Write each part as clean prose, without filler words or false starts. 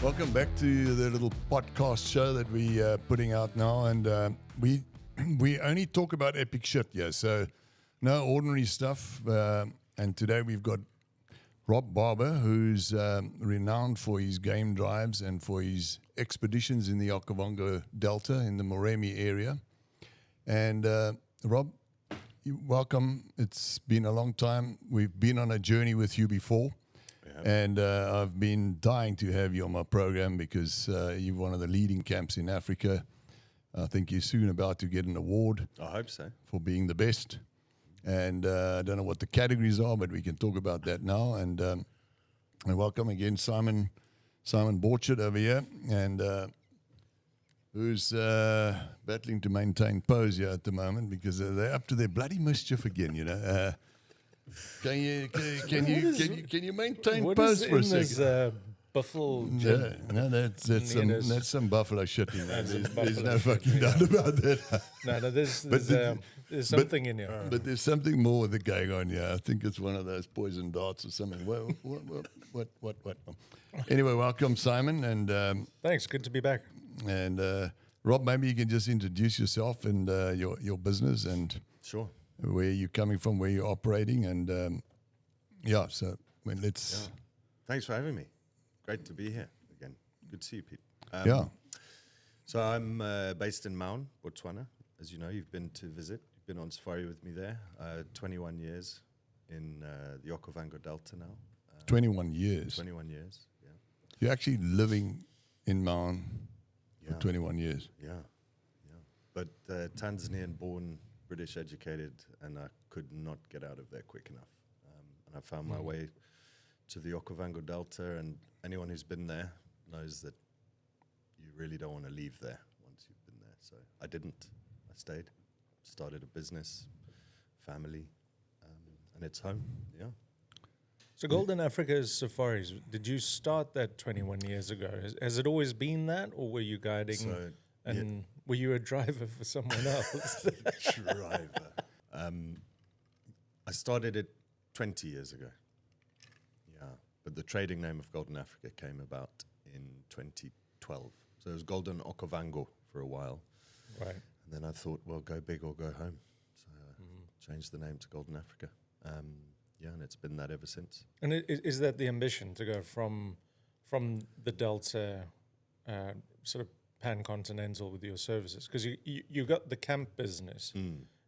Welcome back to the little podcast show that we're putting out now, and we only talk about epic shit here, so no ordinary stuff. And today we've got Rob Barber, who's renowned for his game drives and for his expeditions in the Okavango Delta in the Moremi area. And Rob, welcome. It's been a long time. We've been on a journey with you before. And I've been dying to have you on my program because you're one of the leading camps in Africa. I think you're soon about to get an award. I hope so. For being the best. And I don't know what the categories are, but we can talk about that now. And welcome again, Simon Borchert over here, and who's battling to maintain pose here at the moment because they're up to their bloody mischief again, you know. Can you maintain pose for a second? Buffalo. Yeah, no, that's some buffalo shit in there. There's no fucking doubt about that. No, there's something in here. But there's something more that going on here. I think it's one of those poison darts or something. Well, what? Anyway, welcome, Simon, and thanks. Good to be back. And Rob, maybe you can just introduce yourself and your business and sure. Where you're coming from, where you're operating, and let's. Thanks for having me. Great to be here again. Good to see you, Pete. So I'm based in Maun, Botswana. As you know, you've been to visit. You've been on safari with me there. 21 years in the Okavango Delta now. 21 years. 21 years. Yeah. You're actually living in Maun for 21 years. Yeah. But Tanzanian-born, British educated, and I could not get out of there quick enough. And I found my way to the Okavango Delta, and anyone who's been there knows that you really don't want to leave there once you've been there. So I didn't. I stayed, started a business, family, and it's home. Yeah. So Golden Africa Safaris, did you start that 21 years ago? Has it always been that, or were you guiding were you a driver for someone else? Driver. I started it 20 years ago. Yeah, but the trading name of Golden Africa came about in 2012. So it was Golden Okavango for a while. Right. And then I thought, well, go big or go home. So changed the name to Golden Africa. And it's been that ever since. And is that the ambition, to go from the Delta sort of pan-continental with your services? Because you got the camp business,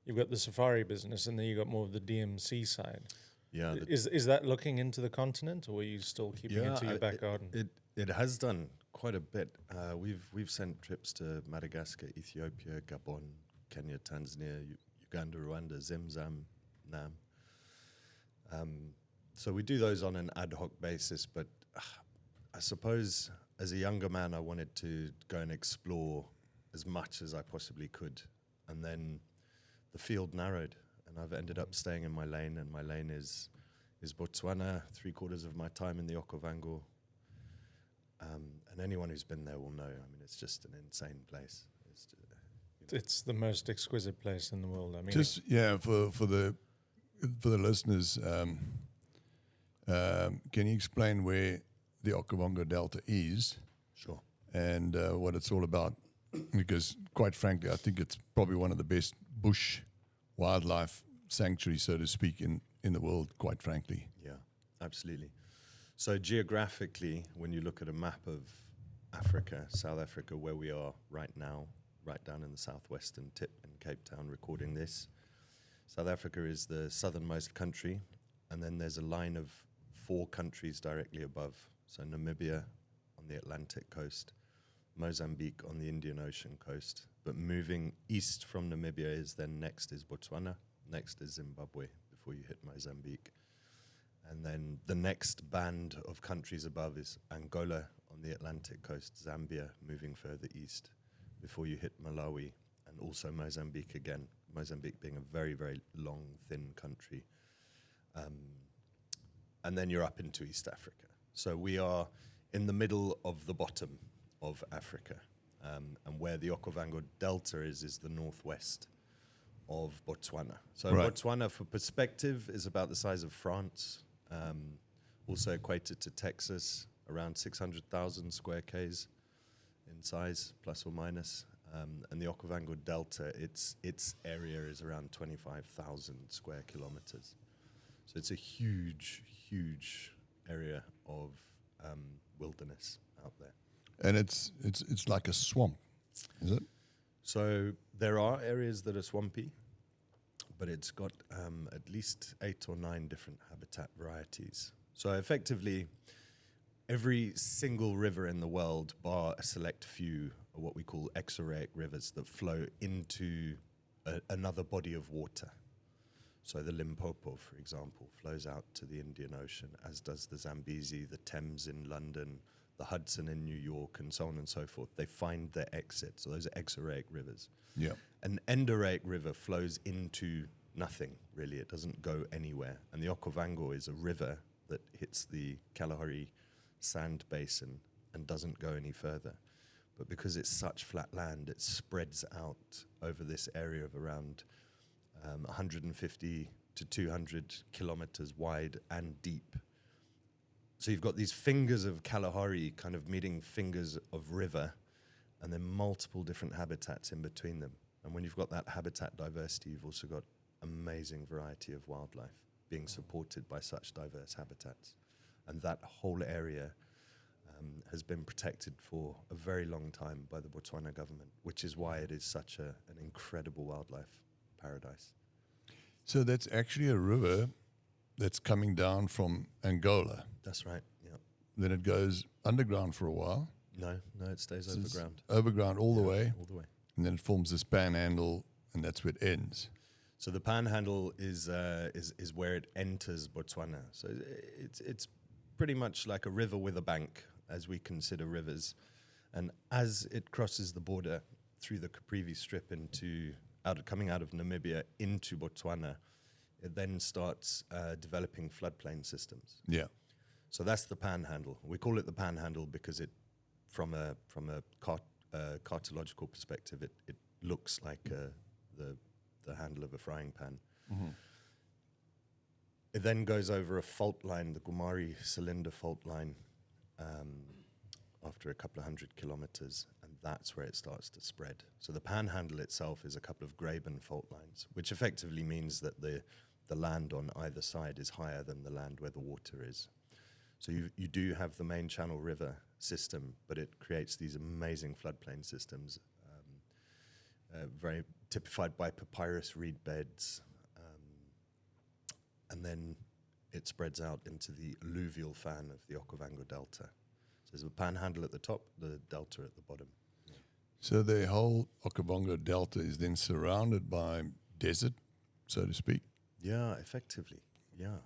you've got the safari business, and then you got more of the DMC side. Yeah. Is that looking into the continent, or are you still keeping it to your back garden? It has done quite a bit. We've sent trips to Madagascar, Ethiopia, Gabon, Kenya, Tanzania, Uganda, Rwanda, Zim, Nam. So we do those on an ad hoc basis, but I suppose as a younger man, I wanted to go and explore as much as I possibly could. And then the field narrowed, and I've ended up staying in my lane, and my lane is Botswana, 3/4 of my time in the Okavango. And anyone who's been there will know. I mean, it's just an insane place. It's the most exquisite place in the world. I mean, for the listeners, can you explain where the Okavango Delta is? Sure. And what it's all about? Because, quite frankly, I think it's probably one of the best bush wildlife sanctuaries, so to speak, in the world, quite frankly. Yeah, absolutely. So geographically, when you look at a map of Africa, South Africa, where we are right now, right down in the southwestern tip in Cape Town recording this, South Africa is the southernmost country, and then there's a line of 4 countries directly above. So Namibia on the Atlantic coast, Mozambique on the Indian Ocean coast. But moving east from Namibia next is Botswana, next is Zimbabwe before you hit Mozambique. And then the next band of countries above is Angola on the Atlantic coast, Zambia moving further east before you hit Malawi, and also Mozambique again. Mozambique being a very, very long, thin country. And then you're up into East Africa. So we are in the middle of the bottom of Africa. And where the Okavango Delta is the northwest of Botswana. So Botswana, for perspective, is about the size of France, also equated to Texas, around 600,000 square k's in size, plus or minus. And the Okavango Delta, its area is around 25,000 square kilometers. So it's a huge, huge area of wilderness out there. And it's like a swamp, is it? So there are areas that are swampy, but it's got at least 8 or 9 different habitat varieties. So effectively, every single river in the world, bar a select few, are what we call exoraic rivers that flow into another body of water. So the Limpopo, for example, flows out to the Indian Ocean, as does the Zambezi, the Thames in London, the Hudson in New York, and so on and so forth. They find their exit. So those are exoraic rivers. Yeah. An endoraic river flows into nothing, really. It doesn't go anywhere. And the Okavango is a river that hits the Kalahari sand basin and doesn't go any further. But because it's such flat land, it spreads out over this area of around 150 to 200 kilometers wide and deep. So you've got these fingers of Kalahari kind of meeting fingers of river, and then multiple different habitats in between them. And when you've got that habitat diversity, you've also got amazing variety of wildlife being supported by such diverse habitats. And that whole area has been protected for a very long time by the Botswana government, which is why it is such an incredible wildlife paradise. So that's actually a river that's coming down from Angola. That's right, yeah. Then it goes underground for a while. No, it stays So it's overground. Overground all the way. All the way. And then it forms this panhandle, and that's where it ends. So the panhandle is where it enters Botswana. So it's pretty much like a river with a bank, as we consider rivers. And as it crosses the border through the Caprivi Strip coming out of Namibia into Botswana, it then starts developing floodplain systems. Yeah. So that's the panhandle. We call it the panhandle because from a cartological perspective, it looks like the handle of a frying pan. Mm-hmm. It then goes over a fault line, the Gumari cylinder fault line, after a couple of 100 kilometers, and that's where it starts to spread. So the panhandle itself is a couple of Graben fault lines, which effectively means that the land on either side is higher than the land where the water is. So you do have the main Channel River system, but it creates these amazing floodplain systems, very typified by papyrus reed beds, and then it spreads out into the alluvial fan of the Okavango Delta. So there's a panhandle at the top, the delta at the bottom. So the whole Okavango Delta is then surrounded by desert, so to speak. Yeah, effectively, yeah.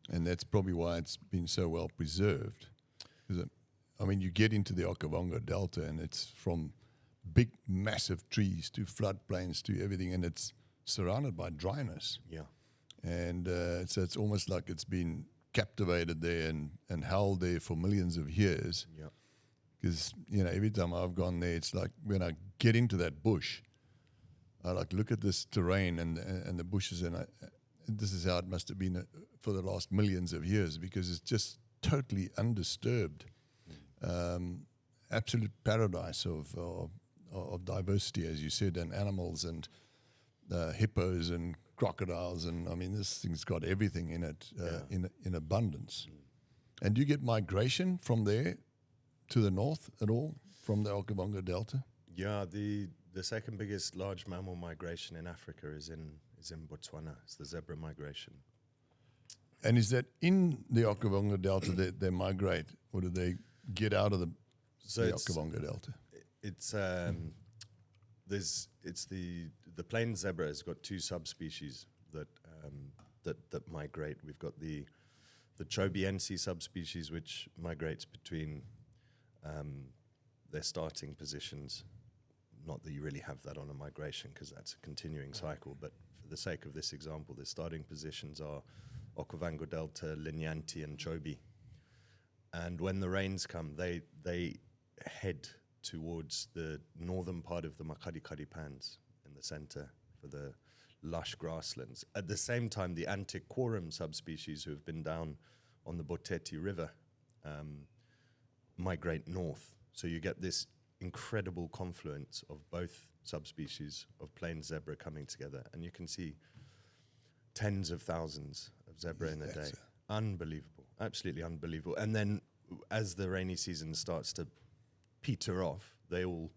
And that's probably why it's been so well preserved. I mean, you get into the Okavango Delta, and it's from big, massive trees to floodplains to everything, and it's surrounded by dryness. Yeah. And so it's almost like it's been captivated there and held there for millions of years. Yeah. Because, every time I've gone there, it's like when I get into that bush, I look at this terrain and the bushes, and this is how it must have been for the last millions of years, because it's just totally undisturbed. Absolute paradise of diversity, as you said, and animals and hippos and crocodiles, and I mean, this thing's got everything in it in abundance. And do you get migration from there to the north at all, from the Okavango Delta? Yeah, the second biggest large mammal migration in Africa is in Botswana. It's the zebra migration. And is that in the Okavango Delta they migrate, or do they get out of the Okavango Delta? It's the plain zebra has got 2 subspecies that migrate. We've got the Chobiense subspecies, which migrates between their starting positions. Not that you really have that on a migration, because that's a continuing cycle, but for the sake of this example, the starting positions are Okavango Delta, Linyanti, and Chobi. And when the rains come, they head towards the northern part of the Makadikari Pans in the center for the lush grasslands. At the same time, the Antiquorum subspecies, who have been down on the Boteti River, migrate north. So you get this incredible confluence of both subspecies of plain zebra coming together, and you can see tens of thousands of zebra in a day. Unbelievable, absolutely unbelievable. And then as the rainy season starts to peter off, they all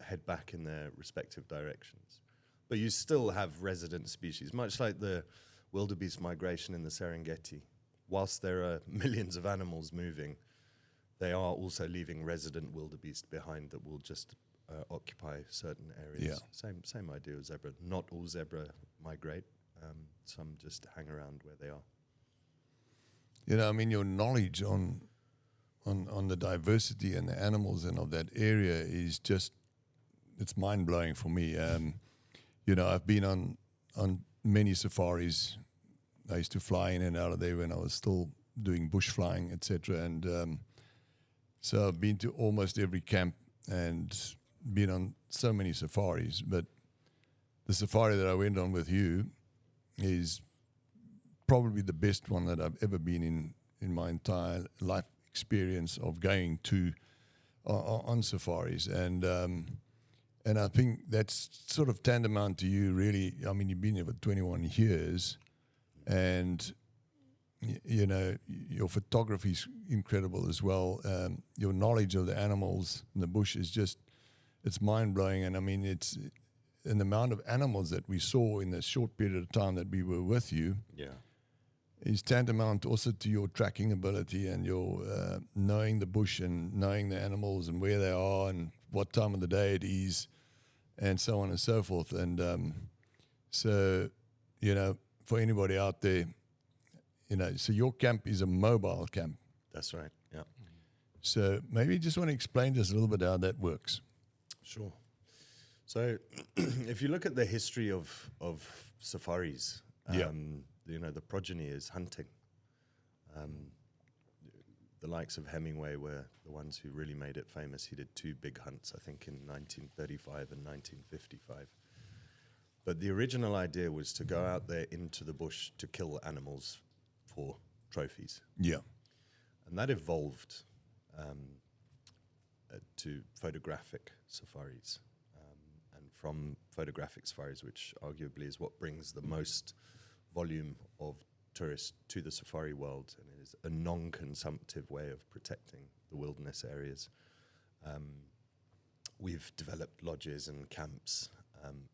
head back in their respective directions. But you still have resident species, much like the wildebeest migration in the Serengeti. Whilst there are millions of animals moving, they are also leaving resident wildebeest behind that will just occupy certain areas. Same idea with zebra. Not all zebra migrate. Some just hang around where they are. You know, I mean, your knowledge on the diversity and the animals and of that area is just, it's mind-blowing for me. You know, I've been on many safaris. I used to fly in and out of there when I was still doing bush flying, etc. And so I've been to almost every camp and been on so many safaris. But the safari that I went on with you is probably the best one that I've ever been in my entire life experience of going to on safaris. And I think that's sort of tantamount to you, really. I mean, you've been here for 21 years, and you know, your photography is incredible as well. Your knowledge of the animals in the bush is just, it's mind-blowing. And I mean, it's an amount of animals that we saw in the short period of time that we were with you. Yeah. Is tantamount also to your tracking ability and your knowing the bush and knowing the animals and where they are and what time of the day it is and so on and so forth. And so, you know, for anybody out there, you know, so your camp is a mobile camp. That's right, yeah. So maybe you just want to explain to us a little bit how that works. Sure. So if you look at the history of safaris, you know, the progeny is hunting. The likes of Hemingway were the ones who really made it famous. He did 2 big hunts, I think, in 1935 and 1955. But the original idea was to go out there into the bush to kill animals for trophies. Yeah. And that evolved to photographic safaris. And from photographic safaris, which arguably is what brings the most volume of tourists to the safari world, and it is a non-consumptive way of protecting the wilderness areas. We've developed lodges and camps and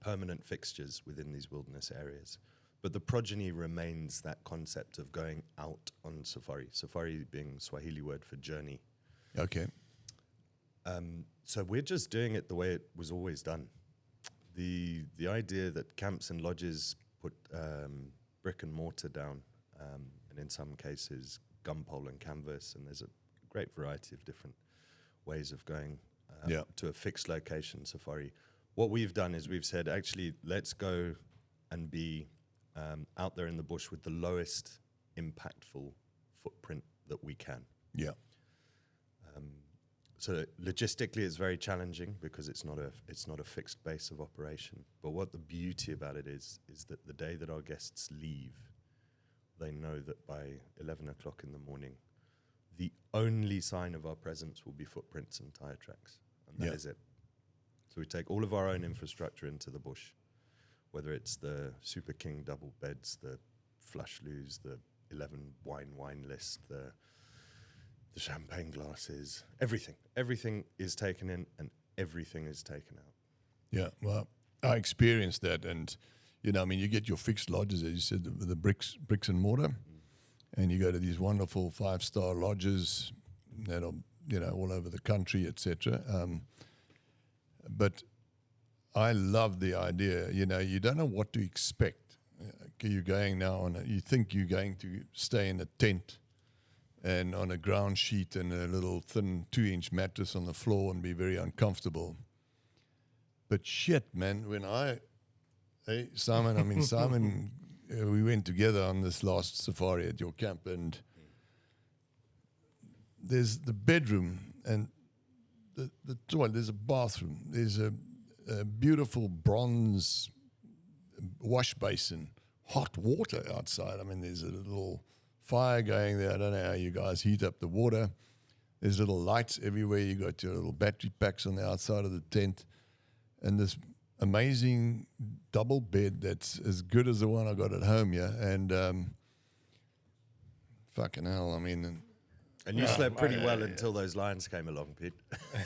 permanent fixtures within these wilderness areas. But the progeny remains that concept of going out on safari, safari being Swahili word for journey. Okay. So we're just doing it the way it was always done. The idea that camps and lodges put brick and mortar down, and in some cases gunpole and canvas, and there's a great variety of different ways of going to a fixed location safari. What we've done is we've said, actually, let's go and be out there in the bush with the lowest impactful footprint that we can. Yeah. So logistically, it's very challenging because it's not a fixed base of operation. But what the beauty about it is that the day that our guests leave, they know that by 11 o'clock in the morning, the only sign of our presence will be footprints and tire tracks, and that is it. So we take all of our own infrastructure into the bush, whether it's the Super King double beds, the flush loos, the 11 wine list, the champagne glasses, everything is taken in and everything is taken out. Yeah, well, I experienced that, and you know, I mean, you get your fixed lodges, as you said, the bricks and mortar, and you go to these wonderful 5-star lodges that are, you know, all over the country, etc. But I love the idea. You know, you don't know what to expect. You're going now on. You think you're going to stay in a tent and on a ground sheet and a little thin 2-inch mattress on the floor and be very uncomfortable. But shit, man, Simon, we went together on this last safari at your camp, and there's the bedroom and the toilet, there's a bathroom, there's a beautiful bronze wash basin, hot water outside. I mean, there's a little fire going there. I don't know how you guys heat up the water. There's little lights everywhere. You got your little battery packs on the outside of the tent, and this amazing double bed that's as good as the one I got at home. Yeah, and fucking hell, I mean, And you slept pretty well until those lions came along, Pete.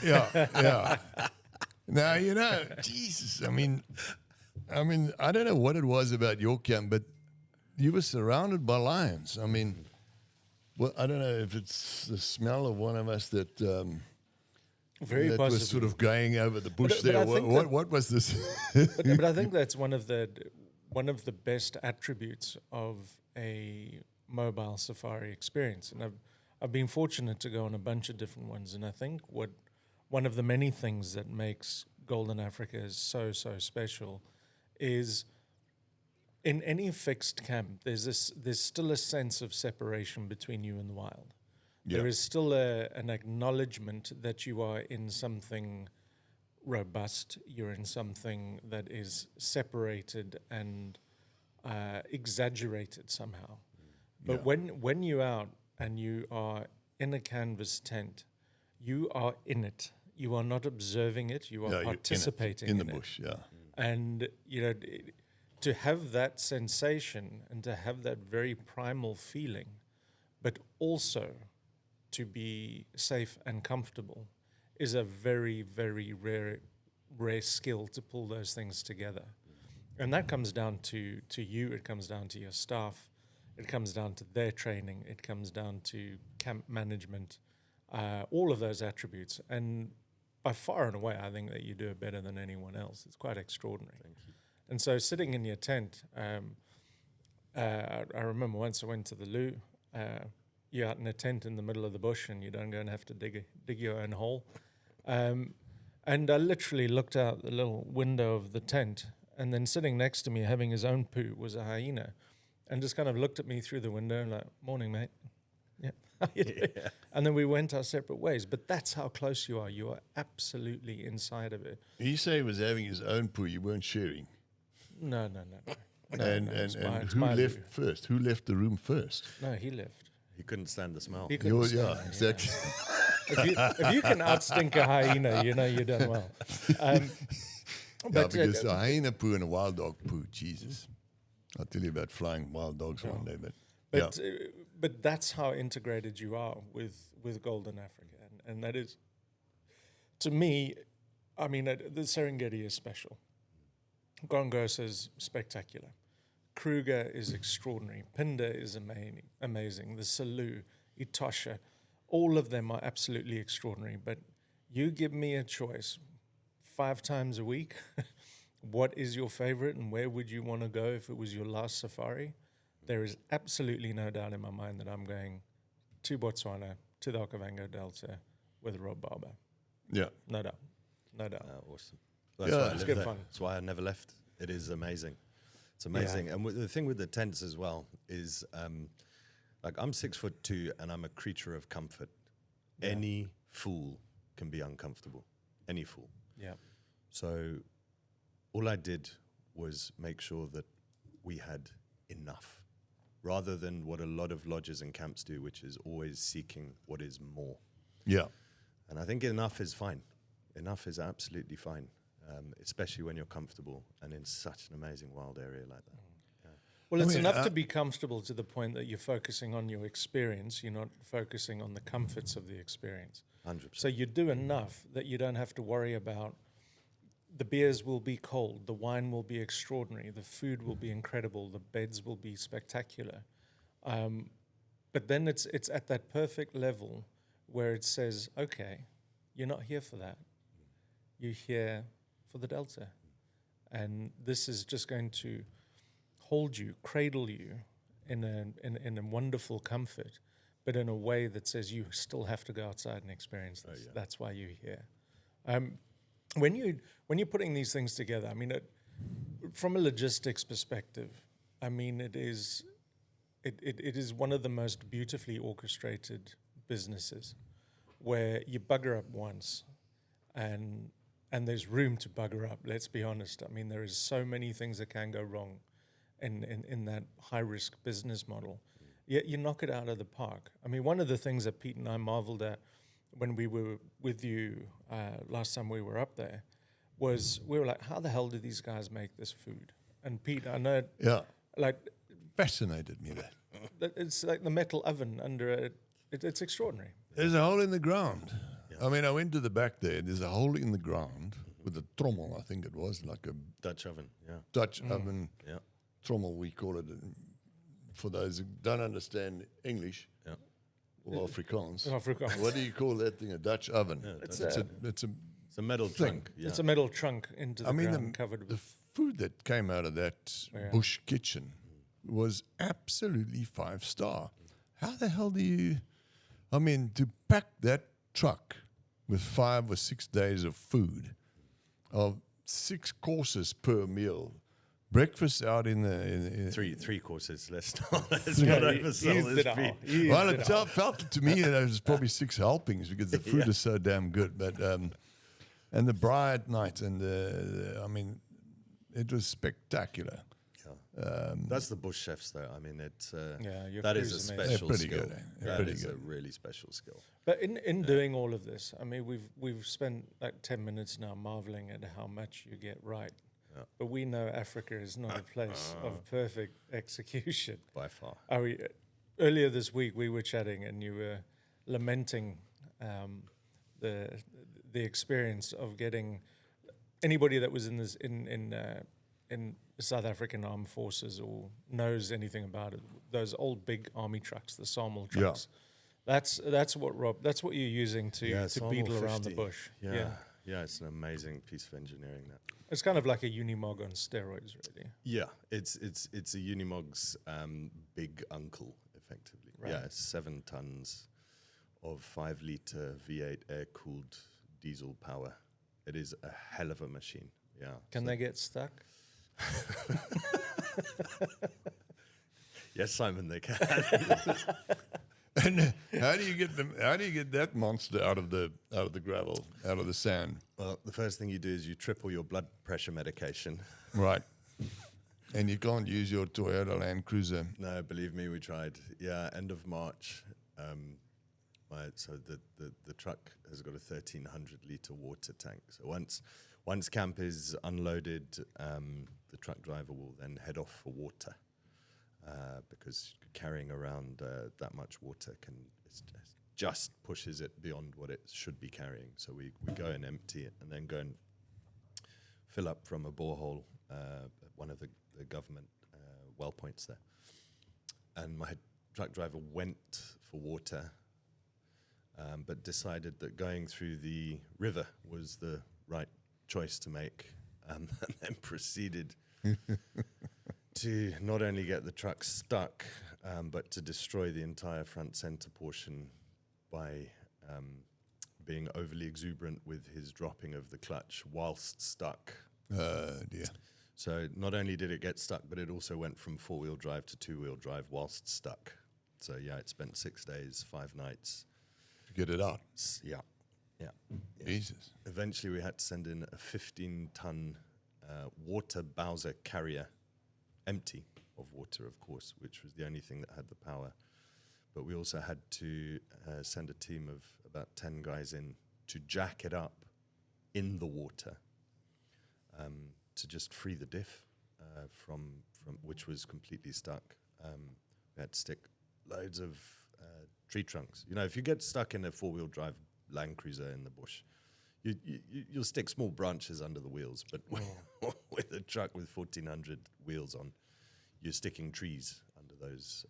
yeah. Now, you know, Jesus, I mean, I don't know what it was about your camp, but you were surrounded by lions. I mean, well, I don't know if it's the smell of one of us that Very that possibly. was sort of going over the bush But there. I think What was this? but I think that's one of the best attributes of a mobile safari experience, and I've been fortunate to go on a bunch of different ones, and I think one of the many things that makes Golden Africa so special is in any fixed camp there's still a sense of separation between you and the wild. Yeah. There is still an acknowledgement that you are in something robust, you're in something that is separated and exaggerated somehow. But when you're out and you are in a canvas tent, you are in it. You are not observing it. You are participating in the bush. Yeah, and you know, to have that sensation and to have that very primal feeling, but also to be safe and comfortable, is a very rare skill to pull those things together. And that comes down to you. It comes down to your staff. It comes down to their training. It comes down to camp management, all of those attributes. And by far and away, I think that you do it better than anyone else. It's quite extraordinary. Thank you. And so sitting in your tent, I remember once I went to the loo. You're out in a tent in the middle of the bush and you don't go and have to dig your own hole. And I literally looked out the little window of the tent, and then sitting next to me having his own poo was a hyena. And just kind of looked at me through the window and like, morning, mate. Yeah. How you doing? Yeah. And then we went our separate ways. But that's how close you are. You are absolutely inside of it. you say he was having his own poo. You weren't sharing. No. And It's who my left loo. first? Who left the room first? No, he left. He couldn't stand the smell. He couldn't stand it, Exactly. If you can outstink a hyena, you know you've done well. Yeah, because a hyena poo and a wild dog poo, Jesus. I'll tell you about flying wild dogs one day, but that's how integrated you are with Golden Africa, and that is, to me, I mean, the Serengeti is special. Gorongosa is spectacular. Kruger is extraordinary. Pinda is amazing. The Selous, Etosha, all of them are absolutely extraordinary. But you give me a choice 5 times a week, what is your favorite and where would you want to go if it was your last safari? There is absolutely no doubt in my mind that I'm going to Botswana, to the Okavango Delta with Rob Barber. Yeah. No doubt. Awesome. That's Yeah, why I it's live good there. fun. That's why I never left. It is amazing. It's amazing. And the thing with the tents as well is, like, I'm 6'2" and I'm a creature of comfort. Yeah. Any fool can be uncomfortable. Any fool. Yeah. So all I did was make sure that we had enough, rather than what a lot of lodges and camps do, which is always seeking what is more. Yeah. And I think enough is fine. Enough is absolutely fine, especially when you're comfortable and in such an amazing wild area like that. Yeah. Well, it's enough to be comfortable to the point that you're focusing on your experience. You're not focusing on the comforts of the experience. 100%. So you do enough that you don't have to worry about the beers will be cold, the wine will be extraordinary, the food will be incredible, the beds will be spectacular. But then it's at that perfect level where it says, okay, you're not here for that. You're here for the Delta. And this is just going to hold you, cradle you in a wonderful comfort, but in a way that says you still have to go outside and experience this. That's why you're here. When you're putting these things together, I mean, from a logistics perspective, I mean, it is one of the most beautifully orchestrated businesses, where you bugger up once, and there's room to bugger up. Let's be honest. I mean, there is so many things that can go wrong in that high risk business model. Yet you knock it out of the park. I mean, one of the things that Pete and I marveled at when we were with you last time we were up there was we were like, how the hell do these guys make this food? And Pete, I know, Yeah. like, Fascinated me that. it's like the metal oven under it. It's extraordinary. There's a hole in the ground. I mean, I went to the back there. There's a hole in the ground with a trommel, I think it was, like a Dutch oven, yeah. Dutch oven Yeah. trommel, we call it. For those who don't understand English Yeah. or Afrikaans. Afrikaans. What do you call that thing? A Dutch oven. It's it's a- it's a It's a metal Thing. trunk. Yeah. It's a metal trunk into the I mean, ground covered the with. food that came out of that Yeah. bush kitchen was absolutely 5-star. How the hell do you? I mean, to pack that truck with 5 or 6 days of food, of 6 courses per meal, breakfast out in the Three courses. Let's not Yeah, oversell eased this it out. beef. Eased well, it it out. felt to me that it was probably 6 helpings because the food is so damn good. But and the braai at night, and I mean, it was spectacular. That's the bush chefs, though. I mean, Yeah, your that is a crew's amazing. They're special pretty skill. good, eh? They're That pretty is a good. really special skill. But in doing all of this, I mean, we've spent like 10 minutes now marveling at how much you get right. Yeah. But we know Africa is not a place of perfect execution. By far. Earlier this week we were chatting, and you were lamenting the experience of getting anybody that was in this in South African armed forces or knows anything about it. Those old big army trucks, the Samel Yeah. trucks. That's what you're using to Samel beetle around the 50. bush. Yeah, it's an amazing piece of engineering. That. It's kind of like a Unimog on steroids, really. Yeah, it's a Unimog's big uncle, effectively. Right. Yeah, 7 tons of 5-liter V8 air-cooled diesel power. It is a hell of a machine. Yeah. Can they get stuck? Yes, Simon, they can. And how do you get them? How do you get that monster out of the gravel, out of the sand? Well, the first thing you do is you triple your blood pressure medication. Right. And you can't use your Toyota Land Cruiser. No, believe me, we tried. Yeah, end of March. So the truck has got a 1,300-liter water tank. So once camp is unloaded, the truck driver will then head off for water because carrying around that much water just pushes it beyond what it should be carrying. So we go and empty it and then go and fill up from a borehole at one of the government well points there. And my truck driver went for water, but decided that going through the river was the right choice to make, and then proceeded to not only get the truck stuck, but to destroy the entire front center portion by being overly exuberant with his dropping of the clutch whilst stuck. Dear. So not only did it get stuck, but it also went from 4-wheel drive to 2-wheel drive whilst stuck. So yeah, it spent 6 days, 5 nights. To get it out. Yeah. Jesus. Eventually we had to send in a 15-ton water Bowser carrier, empty of water, of course, which was the only thing that had the power. But we also had to send a team of about 10 guys in to jack it up in the water to just free the diff from which was completely stuck. We had to stick loads of tree trunks. You know, if you get stuck in a 4-wheel drive Land Cruiser in the bush, you'll stick small branches under the wheels, but with a truck with 1,400 wheels on, you're sticking trees under those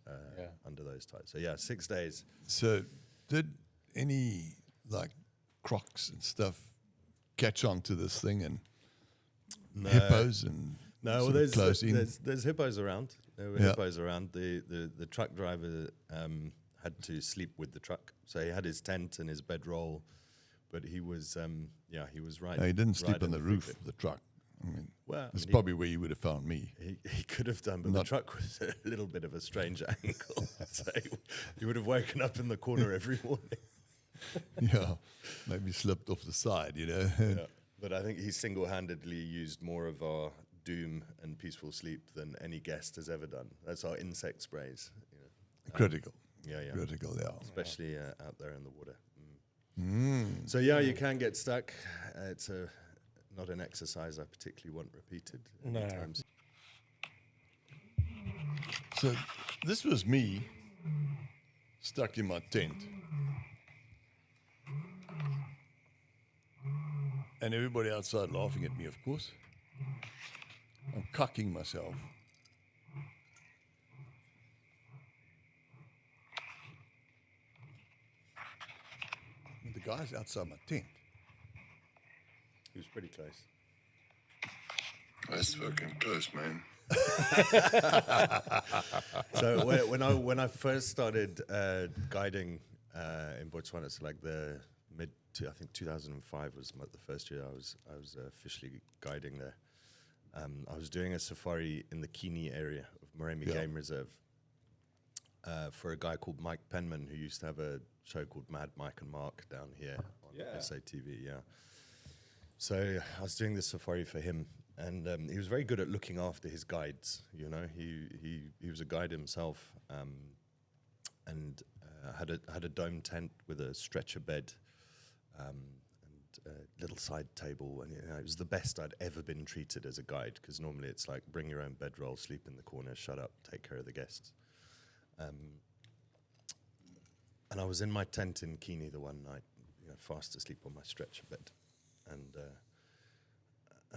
tires. So yeah, 6 days. So, did any like crocs and stuff catch on to this thing and hippos and No, sort well, of close in? there's hippos around. There were hippos around. The truck driver had to sleep with the truck, so he had his tent and his bedroll, but he was he was right. No, he didn't sleep right on in the roof thick of the truck. I mean, Well, that's probably where you would have found me. he could have done, but the truck was a little bit of a strange angle, so he would have woken up in the corner every morning. Yeah, maybe slipped off the side, you know. Yeah. But I think he single-handedly used more of our doom and peaceful sleep than any guest has ever done. That's our insect sprays. You know. Critical. Yeah. Critical, yeah. Especially out there in the water. So yeah, you can get stuck. It's not an exercise I particularly want repeated No. times. So this was me stuck in my tent. And everybody outside laughing at me, of course. I'm cucking myself. And the guy's outside my tent. He was pretty close. That's fucking close, man. So when I first started guiding in Botswana, so like the I think 2005 was the first year I was officially guiding there. I was doing a safari in the Kini area of Moremi Game Reserve for a guy called Mike Penman, who used to have a show called Mad Mike and Mark down here on SATV. Yeah. So I was doing this safari for him, and he was very good at looking after his guides. You know, he was a guide himself, and had a dome tent with a stretcher bed. And a little side table, and it was the best I'd ever been treated as a guide, because normally it's like bring your own bedroll, sleep in the corner, shut up, take care of the guests. And I was in my tent in Kini the one night, fast asleep on my stretcher bed, and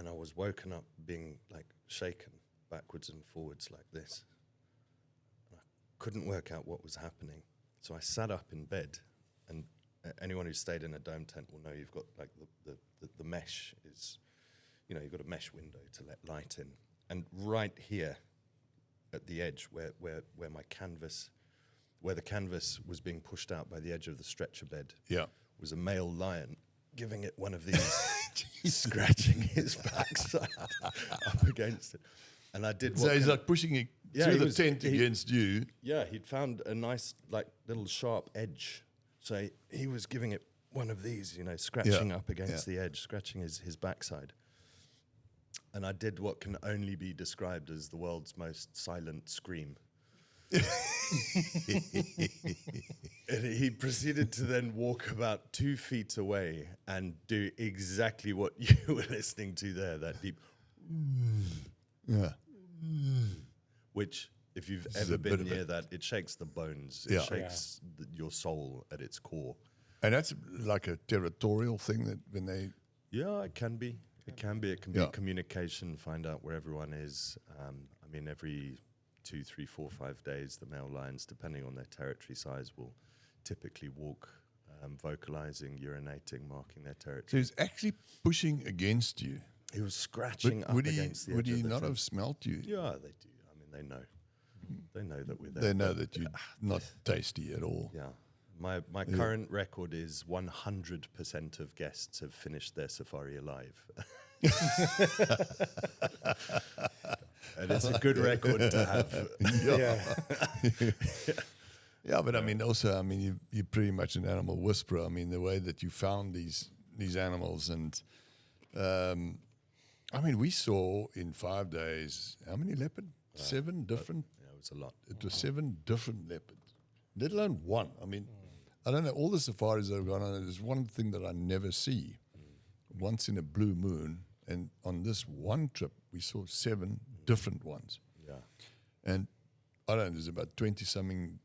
I was woken up being like shaken backwards and forwards like this. And I couldn't work out what was happening, so I sat up in bed, and anyone who's stayed in a dome tent will know you've got like the mesh is, you've got a mesh window to let light in. And right here at the edge where my canvas, where the canvas was being pushed out by the edge of the stretcher bed, was a male lion giving it one of these, scratching his backside up against it. And I did So he's like pushing it through the tent against you. Yeah, he'd found a nice like little sharp edge. So he was giving it one of these, scratching up against the edge, scratching his backside. And I did what can only be described as the world's most silent scream. And he proceeded to then walk about 2 feet away and do exactly what you were listening to there, that deep, which, if you've ever been near that, it shakes the bones. It shakes your soul at its core. And that's like a territorial thing that when they... Yeah, it can be. It can be. It can be communication, find out where everyone is. Every 2, 3, 4, 5 days, the male lions, depending on their territory size, will typically walk, vocalizing, urinating, marking their territory. So he's actually pushing against you. He was scratching up against the edge. Would he of the not tent. have smelt you? Yeah, they do. They know. They know that we're there. They know that you're not tasty at all. Yeah. My current record is 100% of guests have finished their safari alive. And it's a good record to have. Yeah, but also, you're pretty much an animal whisperer. The way that you found these animals, and we saw in 5 days, how many leopards? 7 different. Yeah, it was a lot. It was 7 different leopards, let alone one. I don't know, all the safaris that I've gone on, there's one thing that I never see. Once in a blue moon, and on this one trip, we saw 7 different ones. Yeah. And I don't know, there's about 20-something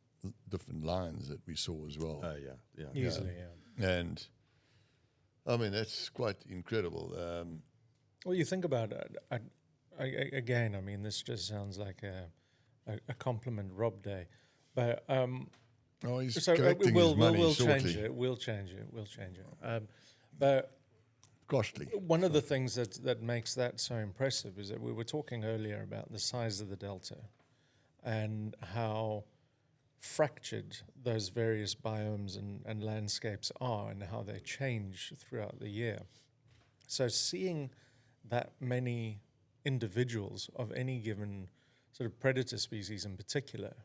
different lions that we saw as well. Yeah. Easily, yeah. And, that's quite incredible. Well, you think about it, again, this just sounds like a compliment Rob Day. But... he's so collecting his money we'll shortly. We'll change it. But Costly. one of the things that makes that so impressive is that we were talking earlier about the size of the delta and how fractured those various biomes and landscapes are and how they change throughout the year. So seeing that many individuals of any given sort of predator species in particular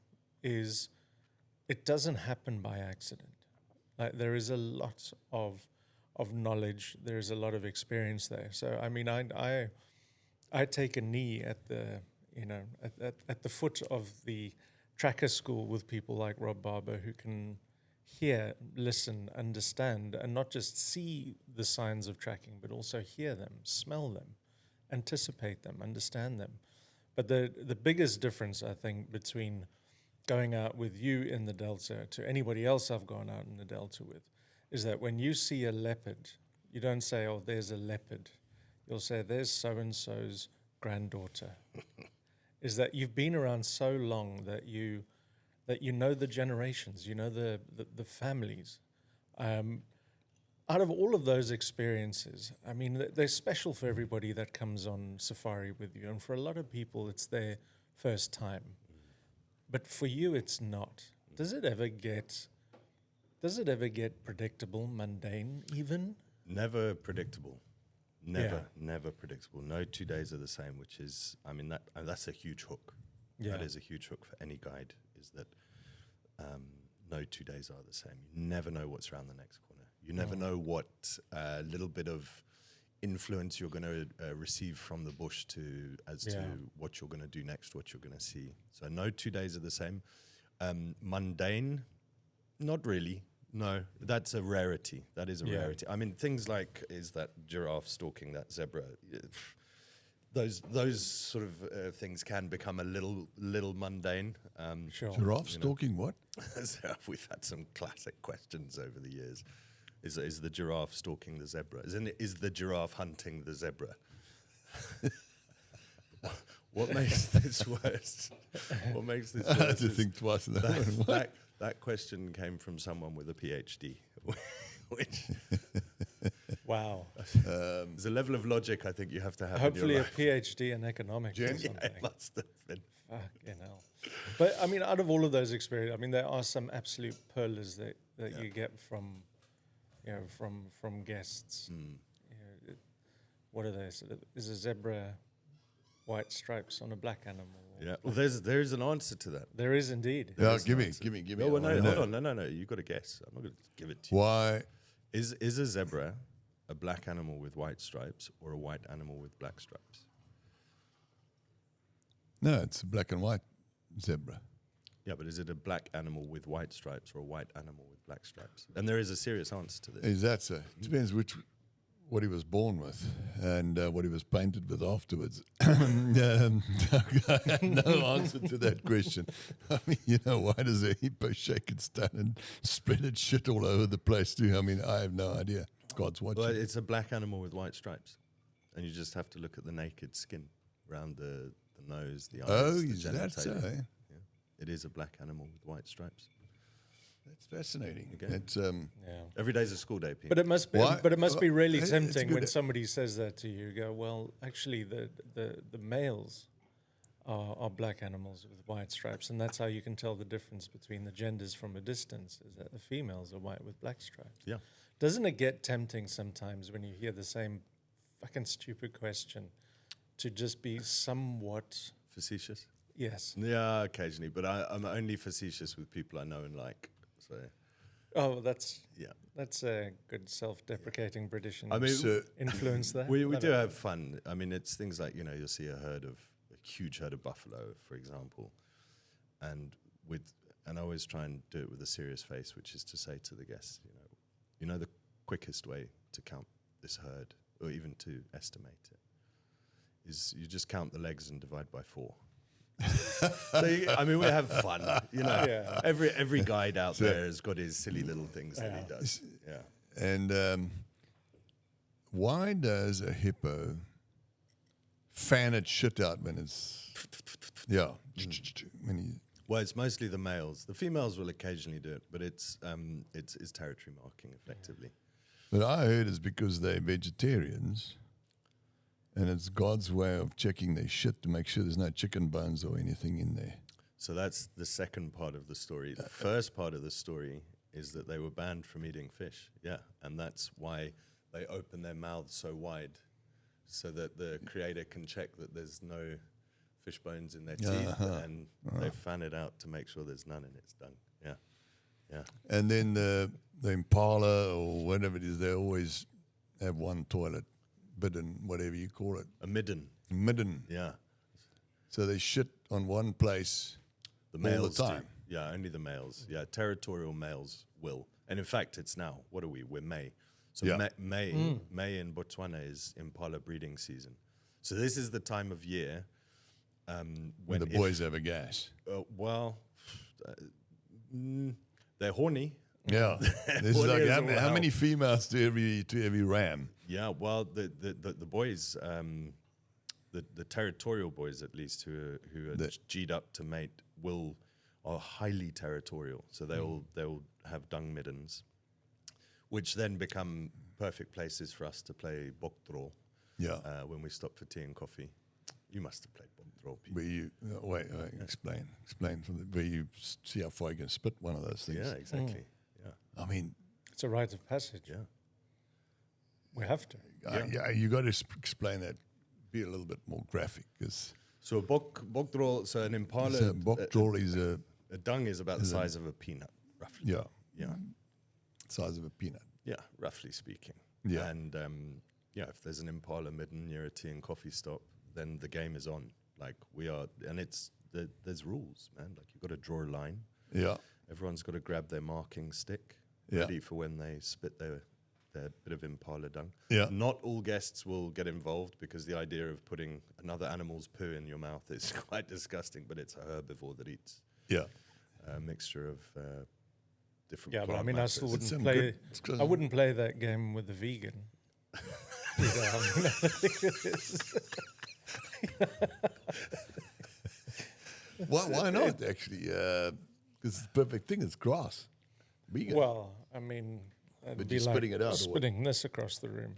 it doesn't happen by accident. Like, there is a lot of knowledge, there is a lot of experience there. So I take a knee at the at the foot of the tracker school with people like Rob Barber, who can hear, listen, understand, and not just see the signs of tracking, but also hear them, smell them, anticipate them, understand them. But the biggest difference, I think, between going out with you in the Delta to anybody else I've gone out in the Delta with, is that when you see a leopard, you don't say, oh, there's a leopard. You'll say, there's so-and-so's granddaughter. Is that you've been around so long that you know the generations, you know the families. Out of all of those experiences, I mean, they're special for everybody that comes on safari with you. And for a lot of people, it's their first time. But for you, it's not. Does it ever get predictable, mundane even? Never predictable. Never predictable. No 2 days are the same, which is, I mean, that's a huge hook. Yeah. That is a huge hook for any guide, is that no 2 days are the same. You never know what's around the next corner. You never know what little bit of influence you're going to receive from the bush to what you're going to do next, what you're going to see. So no 2 days are the same. Mundane, not really. No, that's a rarity. That is a rarity. I mean, things like, is that giraffe stalking that zebra? Those sort of things can become a little mundane. Sure. Giraffe stalking what? So we've had some classic questions over the years. Is the giraffe stalking the zebra? Is the giraffe hunting the zebra? What makes this worse? What makes this worse? I had to think twice on that. That question came from someone with a PhD, which Wow. there's a level of logic I think you have to have. Hopefully in a your life. PhD in economics or something. Yeah, it must have been. Fucking hell. But I mean, out of all of those experiences, I mean, there are some absolute pearls that you get from guests. You know, what are they? Is a zebra white stripes on a black animal? Yeah. Well, there is an answer to that. There is indeed. Yeah, give me. No, well, hold on. No. You got to guess. I'm not going to give it to you. Why? Is a zebra a black animal with white stripes or a white animal with black stripes? No, it's a black and white zebra. Yeah, but is it a black animal with white stripes or a white animal with black stripes? And there is a serious answer to this. Is that so? Depends what he was born with and what he was painted with afterwards. I have no answer to that question. I mean, why does a hippo shake its tail and spread its shit all over the place too? I mean, I have no idea. God's watching. Well, it's a black animal with white stripes. And you just have to look at the naked skin around the nose, the eyes, the is that so? genitalia. Yeah. It is a black animal with white stripes. That's fascinating. Okay. It's Every day's a school day, Pete. But it must be. Why? But it must be really It's tempting when good. somebody says that to you. You go, well, actually, the males are black animals with white stripes, and that's how you can tell the difference between the genders from a distance. Is that the females are white with black stripes? Yeah. Doesn't it get tempting sometimes when you hear the same fucking stupid question to just be somewhat Facetious? yes? Yeah, occasionally. But I'm only facetious with people I know and like. So, Oh, that's yeah. a good self-deprecating British I mean, influence there. we Love do it. have fun. I mean, it's things like, you'll see a huge herd of buffalo, for example. And I always try and do it with a serious face, which is to say to the guests, the quickest way to count this herd, or even to estimate it, is you just count the legs and divide by 4. So we have fun, Yeah. Every guide out there has got his silly little things that he does. Yeah. And why does a hippo fan its shit out when it's when he? Well, it's mostly the males. The females will occasionally do it, but it's territory marking effectively. But I heard it's because they're vegetarians. And it's God's way of checking their shit to make sure there's no chicken bones or anything in there. So that's the second part of the story. The first part of the story is that they were banned from eating fish. Yeah, and that's why they open their mouths so wide, so that the creator can check that there's no fish bones in their teeth, and they fan it out to make sure there's none, and it's done. Yeah, yeah. And then the impala or whatever it is, they always have one toilet. Bidden, whatever you call it. A midden. Yeah. So they shit on one place The all males the time. do. Yeah, only the males. Yeah, territorial males will. And in fact, it's now. What are we? We're May. So Yeah. May in Botswana is impala breeding season. So this is the time of year When the boys have a gas. They're horny. Yeah. This is Horny like as how, all how hell. many females to every ram? Yeah, well, the boys, the territorial boys at least, who are G'd up to mate, are highly territorial. So they'll have dung middens, which then become perfect places for us to play bokdro. Yeah. When we stop for tea and coffee. You must have played bokdro. Where you explain from where you see how far you can spit one of those things. Yeah, exactly. Yeah, I mean, It's a rite of passage. yeah. We have to. you got to explain that. Be a little bit more graphic, because So bokdro, so an impala, bok draw is a dung is about the size of a peanut, roughly. yeah, Yeah, size of a peanut. yeah, roughly speaking. Yeah. And if there's an impala midden near a tea and coffee stop, then the game is on. Like we are, and there's rules, man. Like you've got to draw a line. Yeah, Everyone's got to grab their marking stick, Yeah. ready for when they spit their bit of impala dung. Yeah. Not all guests will get involved because the idea of putting another animal's poo in your mouth is quite disgusting, but it's a herbivore that eats yeah. a mixture of different Yeah, but I plant mean, I matters. still It's wouldn't some play. good- it's 'cause- I wouldn't play that game with the vegan. Why not actually? Because the perfect thing is grass. Vegan. Well, I mean, it'd But be you're like spitting it out or what? spitting this across the room.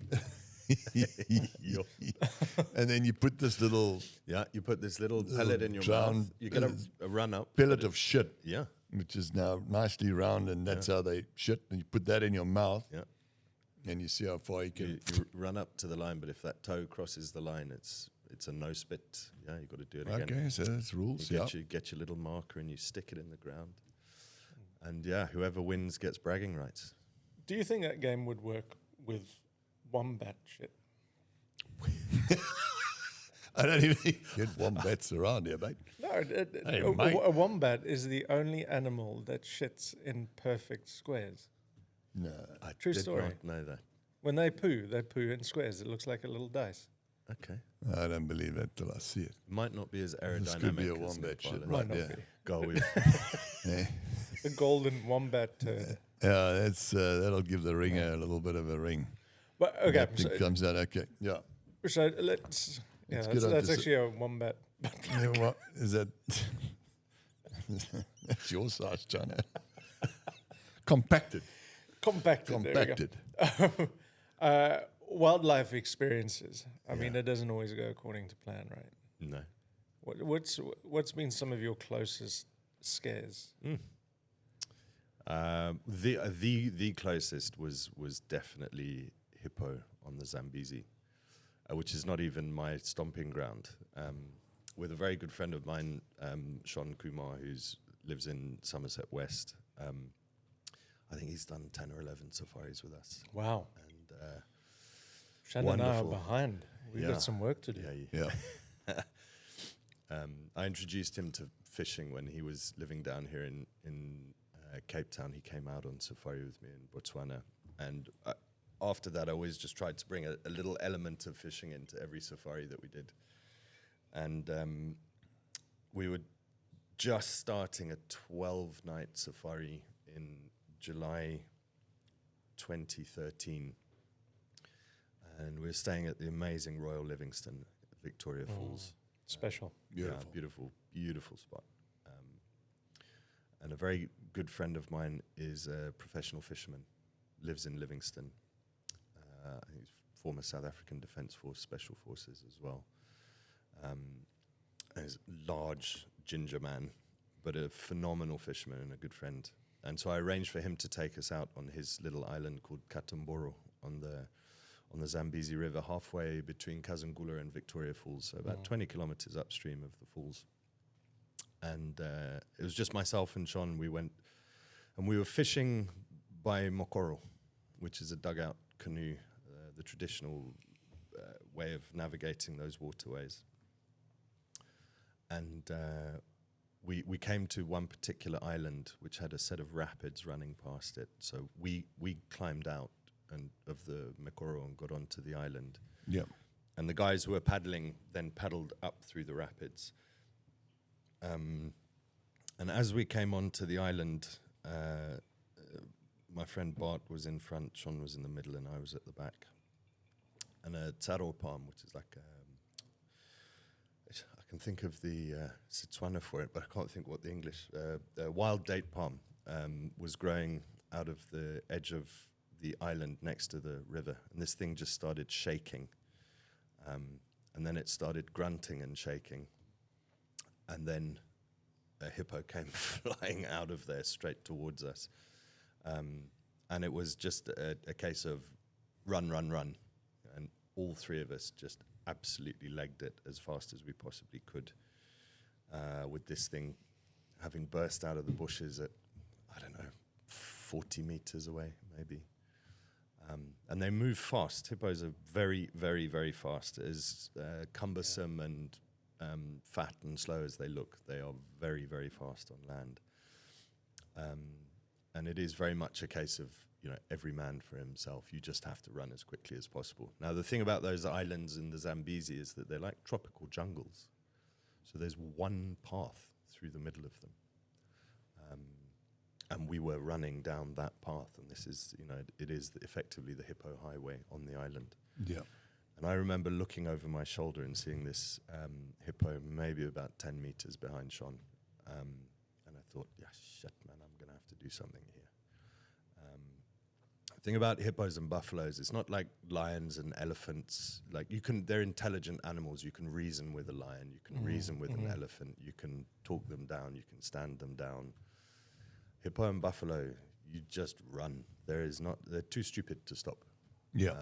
And then you put this little Yeah, you put this little pellet in your round- mouth. You get a run up. pellet of shit, Yeah, which is now nicely round, and that's how they shit. And you put that in your mouth, yeah. and you see how far you can. You run up to the line, but if that toe crosses the line, it's a no spit. Yeah, you got to do it again. Okay, so that's rules. You Yeah. get your little marker and you stick it in the ground. And yeah, whoever wins gets bragging rights. Do you think that game would work with wombat shit? I don't even get wombats around here, mate. No, Hey, a, mate. a wombat is the only animal that shits in perfect squares. No. I True did story. not know that. When they poo in squares. It looks like a little dice. Okay. I don't believe that till I see it. Might not be as aerodynamic. This could be a as wombat shit, Impala. right Might not there. be. Go with Yeah, The golden wombat turd. that's that'll give the ringer a little bit of a ring. But okay, That thing so, comes out okay. Yeah. so let's. Yeah, Let's that's, get on that's to actually a wombat. You know what is that? That's your size, John. Compacted. Compacted. there we go. Compacted. Wildlife experiences. I mean, it doesn't always go according to plan, right? no. What's been some of your closest scares? The closest was definitely hippo on the Zambezi, which is not even my stomping ground. With a very good friend of mine, Sean Kumar, who lives in Somerset West. I think he's done 10 or 11 safaris with us. Wow. And Shannon and I are wonderful. behind. We've Yeah. got some work to do. yeah, Yeah. I introduced him to fishing when he was living down here in Cape Town. He came out on safari with me in Botswana. And after that, I always just tried to bring a little element of fishing into every safari that we did. And we were just starting a 12-night safari in July 2013. And we were staying at the amazing Royal Livingston, Victoria Falls. Special. Beautiful. Yeah, beautiful spot. And a very good friend of mine is a professional fisherman, lives in Livingston. I think he's former South African Defence Force Special Forces as well. And he's a large ginger man, but a phenomenal fisherman and a good friend. And so I arranged for him to take us out on his little island called Katumboro on the Zambezi River, halfway between Kazungula and Victoria Falls, so about 20 kilometers upstream of the falls. And it was just myself and Sean. We went and we were fishing by Mokoro, which is a dugout canoe, the traditional way of navigating those waterways. And we came to one particular island which had a set of rapids running past it. So we climbed out and of the Mekoro and got onto the island. Yeah. And the guys who were paddling then paddled up through the rapids. And as we came onto the island, my friend Bart was in front, Sean was in the middle, and I was at the back. And a taro palm, which is like I can think of the Setswana for it, but I can't think what the English. The wild date palm was growing out of the edge of the island next to the river, and this thing just started shaking. And then it started grunting and shaking. And then a hippo came flying out of there straight towards us. And it was just a case of run, run, run. And all three of us just absolutely legged it as fast as we possibly could, with this thing having burst out of the bushes at, I don't know, 40 meters away, maybe. And they move fast. Hippos are very, very, very fast. As cumbersome and fat and slow as they look, they are very, very fast on land. And it is very much a case of, every man for himself. You just have to run as quickly as possible. Now, the thing about those islands in the Zambezi is that they're like tropical jungles. So there's one path through the middle of them. And we were running down that path, and this is, it is effectively the hippo highway on the island. Yeah. And I remember looking over my shoulder and seeing this hippo maybe about 10 meters behind Sean. And I thought, yeah, shit, man, I'm going to have to do something here. The thing about hippos and buffaloes, it's not like lions and elephants. Like they're intelligent animals. You can reason with a lion. You can reason with an elephant. You can talk them down. You can stand them down. Hippo and buffalo, you just run. They're too stupid to stop. Yeah.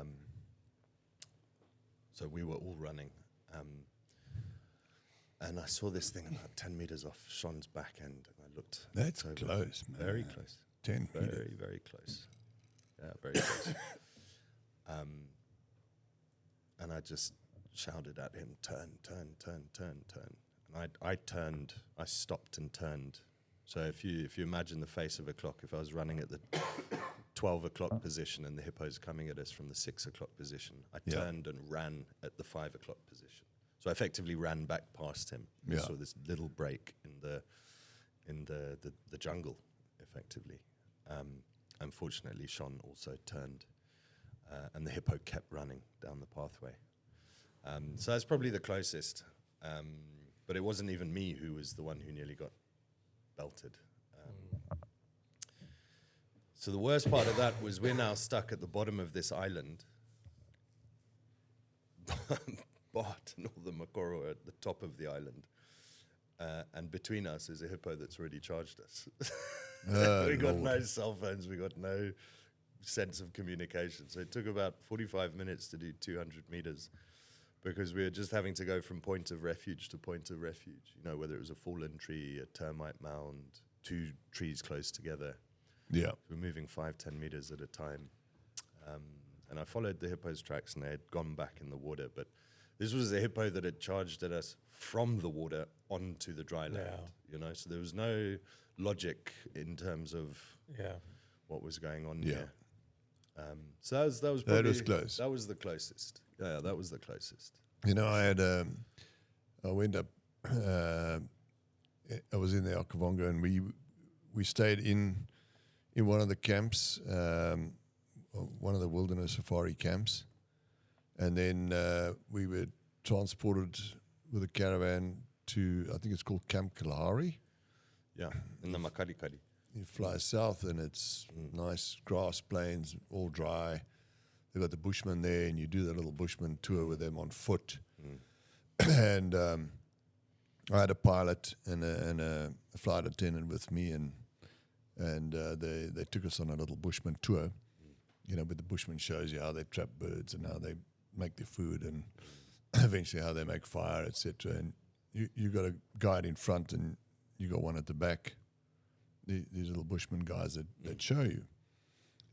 So we were all running. And I saw this thing about 10 meters off Sean's back end, and I looked. That's close, man. Very close. 10 Very, meters. very close. Yeah, very close. And I just shouted at him, turn, turn, turn, turn, turn. And I stopped and turned. So if you imagine the face of a clock, if I was running at the 12 o'clock position and the hippo's coming at us from the 6 o'clock position, I turned and ran at the 5 o'clock position. So I effectively ran back past him. Yeah. So this little break in the jungle, effectively. Unfortunately, Sean also turned, and the hippo kept running down the pathway. So that's probably the closest. But it wasn't even me who was the one who nearly got belted. So the worst part of that was we're now stuck at the bottom of this island. Bart and all the Mekoro are at the top of the island. And between us is a hippo that's already charged us. We got no cell phones. We got no sense of communication. So it took about 45 minutes to do 200 meters because we were just having to go from point of refuge to point of refuge. Whether it was a fallen tree, a termite mound, two trees close together. Yeah. We're moving 5-10 meters at a time. And I followed the hippo's tracks, and they had gone back in the water. But this was a hippo that had charged at us from the water onto the dry land. So there was no logic in terms of what was going on here. So that was probably, that was close. That was the closest. Yeah, that was the closest. I went up. I was in the Okavango, and we stayed in one of the camps, one of the wilderness safari camps, and then we were transported with a caravan to, I think it's called Camp Kalahari. Yeah, in the Makarikari. You fly south, and it's nice grass plains, all dry. They've got the Bushmen there, and you do the little Bushman tour with them on foot. And I had a pilot and a flight attendant with me, and they took us on a little Bushman tour. But the Bushman shows you how they trap birds and how they make their food, and eventually how they make fire, etc. And you got a guide in front, and you got one at the back. These little Bushman guys that show you,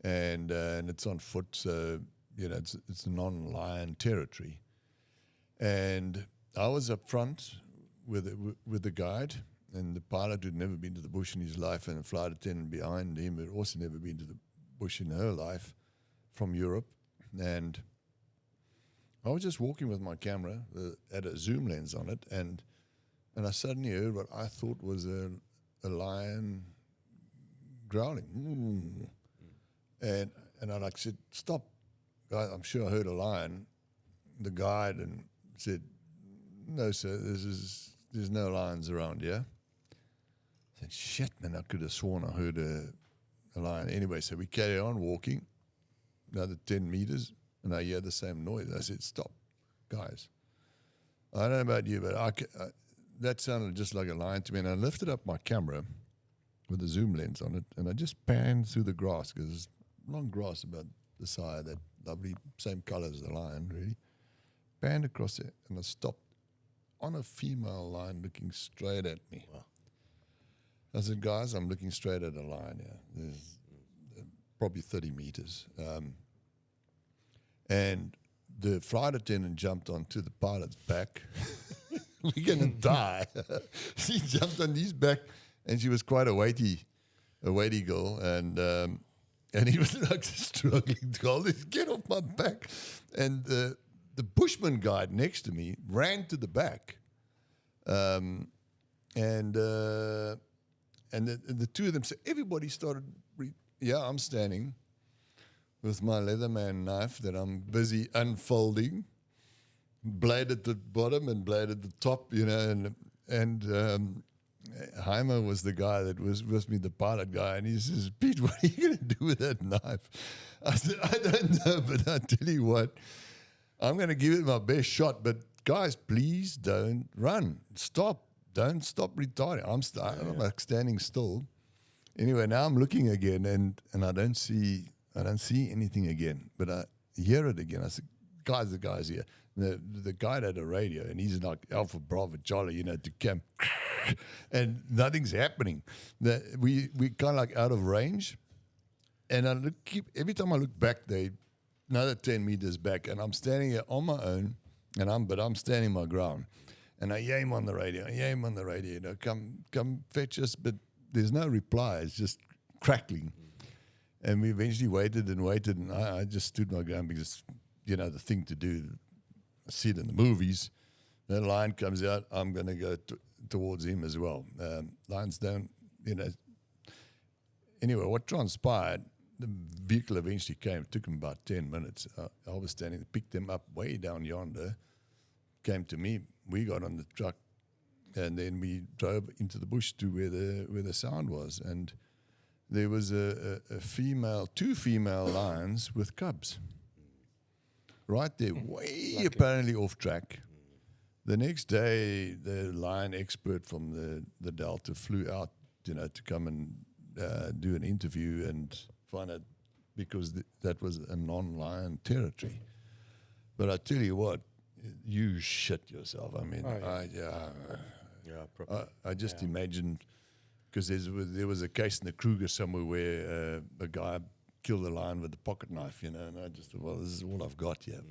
and it's on foot, so it's a non-lion territory. And I was up front with the guide, and the pilot who'd never been to the bush in his life, and the flight attendant behind him had also never been to the bush in her life, from Europe. And I was just walking with my camera, had a zoom lens on it, and I suddenly heard what I thought was a lion growling. And I said, "Stop, guy, I'm sure I heard a lion." The guide and said, "No, sir, there's no lions around here." I said, "Shit, man, I could have sworn I heard a lion." Anyway, so we carry on walking, another 10 meters, and I hear the same noise. I said, "Stop, guys. I don't know about you, but that sounded just like a lion to me." And I lifted up my camera with a zoom lens on it, and I just panned through the grass, because there's long grass about the side, that lovely, same color as the lion, really. Panned across it, and I stopped on a female lion looking straight at me. Wow. I said, "Guys, I'm looking straight at a lion here. There's probably 30 meters." And the flight attendant jumped onto the pilot's back. We're going to die. She jumped on his back, and she was quite a weighty girl. And he was like struggling to hold it. "Get off my back." And the bushman guide next to me ran to the back. And the two of them said, everybody started, I'm standing with my Leatherman knife that I'm busy unfolding, blade at the bottom and blade at the top, and Jaime was the guy that was with me, the pilot guy, and he says, "Pete, what are you going to do with that knife?" I said, "I don't know, but I tell you what, I'm going to give it my best shot, but guys, please don't run. Stop. Don't stop retarding." I'm like standing still. Anyway, now I'm looking again, and I don't see anything again, but I hear it again. I said, "Guys, the guy's here." The guy had a radio, and he's like Alpha Bravo Charlie, to camp, and nothing's happening. We kind of like out of range, and every time I look back, they another 10 meters back, and I'm standing here on my own, but I'm standing my ground, and I hear him on the radio. Come fetch us, but there's no reply. It's just crackling. And we eventually waited, and I just stood my ground, because, the thing to do, I see it in the movies. The lion comes out, I'm going to go towards him as well. Lions don't, Anyway, what transpired, the vehicle eventually came. It took him about 10 minutes. I was standing, picked him up way down yonder, came to me. We got on the truck, and then we drove into the bush to where the sound was. And there was two female lions with cubs. Right there, way apparently off track. The next day, the lion expert from the Delta flew out, to come and do an interview and find out, because that was a non-lion territory. But I tell you what, you shit yourself. I mean, I just imagined, because there was a case in the Kruger somewhere where a guy killed a lion with a pocket knife, and I just thought, well, this is all I've got here.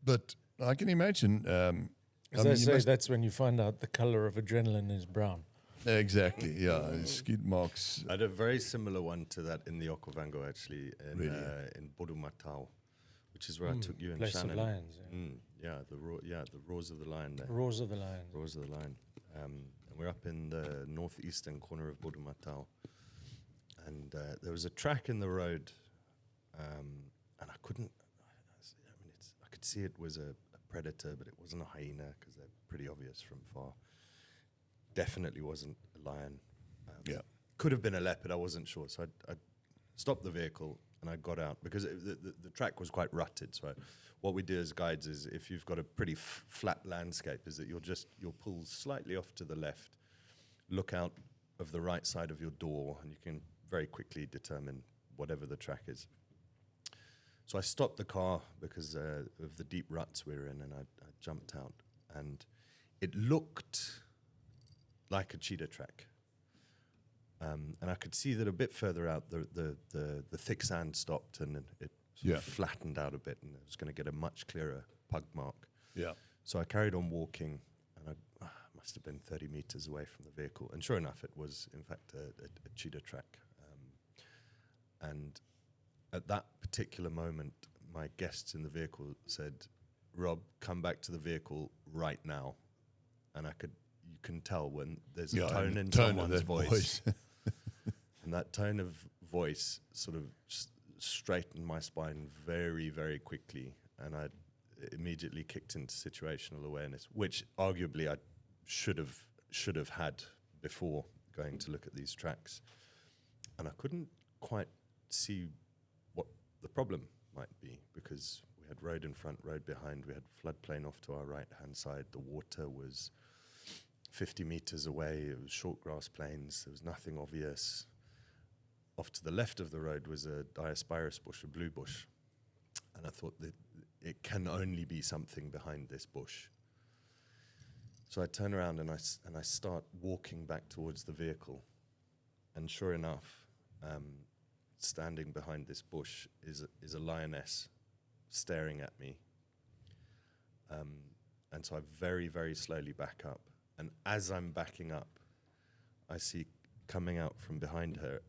But I can imagine. As I say, that's when you find out the color of adrenaline is brown. Exactly, yeah. Skid marks. I had a very similar one to that in the Okavango, actually, in Bodumatau, which is where I took you and Place Shannon. Of lions, The roars of the lion there. Roars of the lion. Roars of the lion. And we're up in the northeastern corner of Bodumatau. And there was a track in the road, and I couldn't. I could see it was a predator, but it wasn't a hyena, because they're pretty obvious from far. Definitely wasn't a lion. Could have been a leopard. I wasn't sure. So I stopped the vehicle and I got out, because the track was quite rutted. So what we do as guides is, if you've got a pretty flat landscape, is that you'll pull slightly off to the left, look out of the right side of your door, and you can very quickly determine whatever the track is. So I stopped the car because of the deep ruts we were in, and I jumped out, and it looked like a cheetah track. And I could see that a bit further out, the thick sand stopped, and it sort of flattened out a bit, and I was going to get a much clearer pug mark. Yeah. So I carried on walking, and my must have been 30 meters away from the vehicle. And sure enough, it was, in fact, a cheetah track. And at that particular moment, my guests in the vehicle said, Rob, come back to the vehicle right now. And you can tell when there's a tone in someone's voice. And that tone of voice sort of straightened my spine very, very quickly. And I immediately kicked into situational awareness, which arguably I should have had before going to look at these tracks. And I couldn't quite see what the problem might be, because we had road in front, road behind, we had floodplain off to our right-hand side, the water was 50 meters away, it was short grass plains, there was nothing obvious. Off to the left of the road was a Diospyros bush, a blue bush, and I thought that it can only be something behind this bush. So I turn around and I start walking back towards the vehicle, and sure enough, standing behind this bush is a lioness staring at me. And so I very, very slowly back up. And as I'm backing up, I see coming out from behind her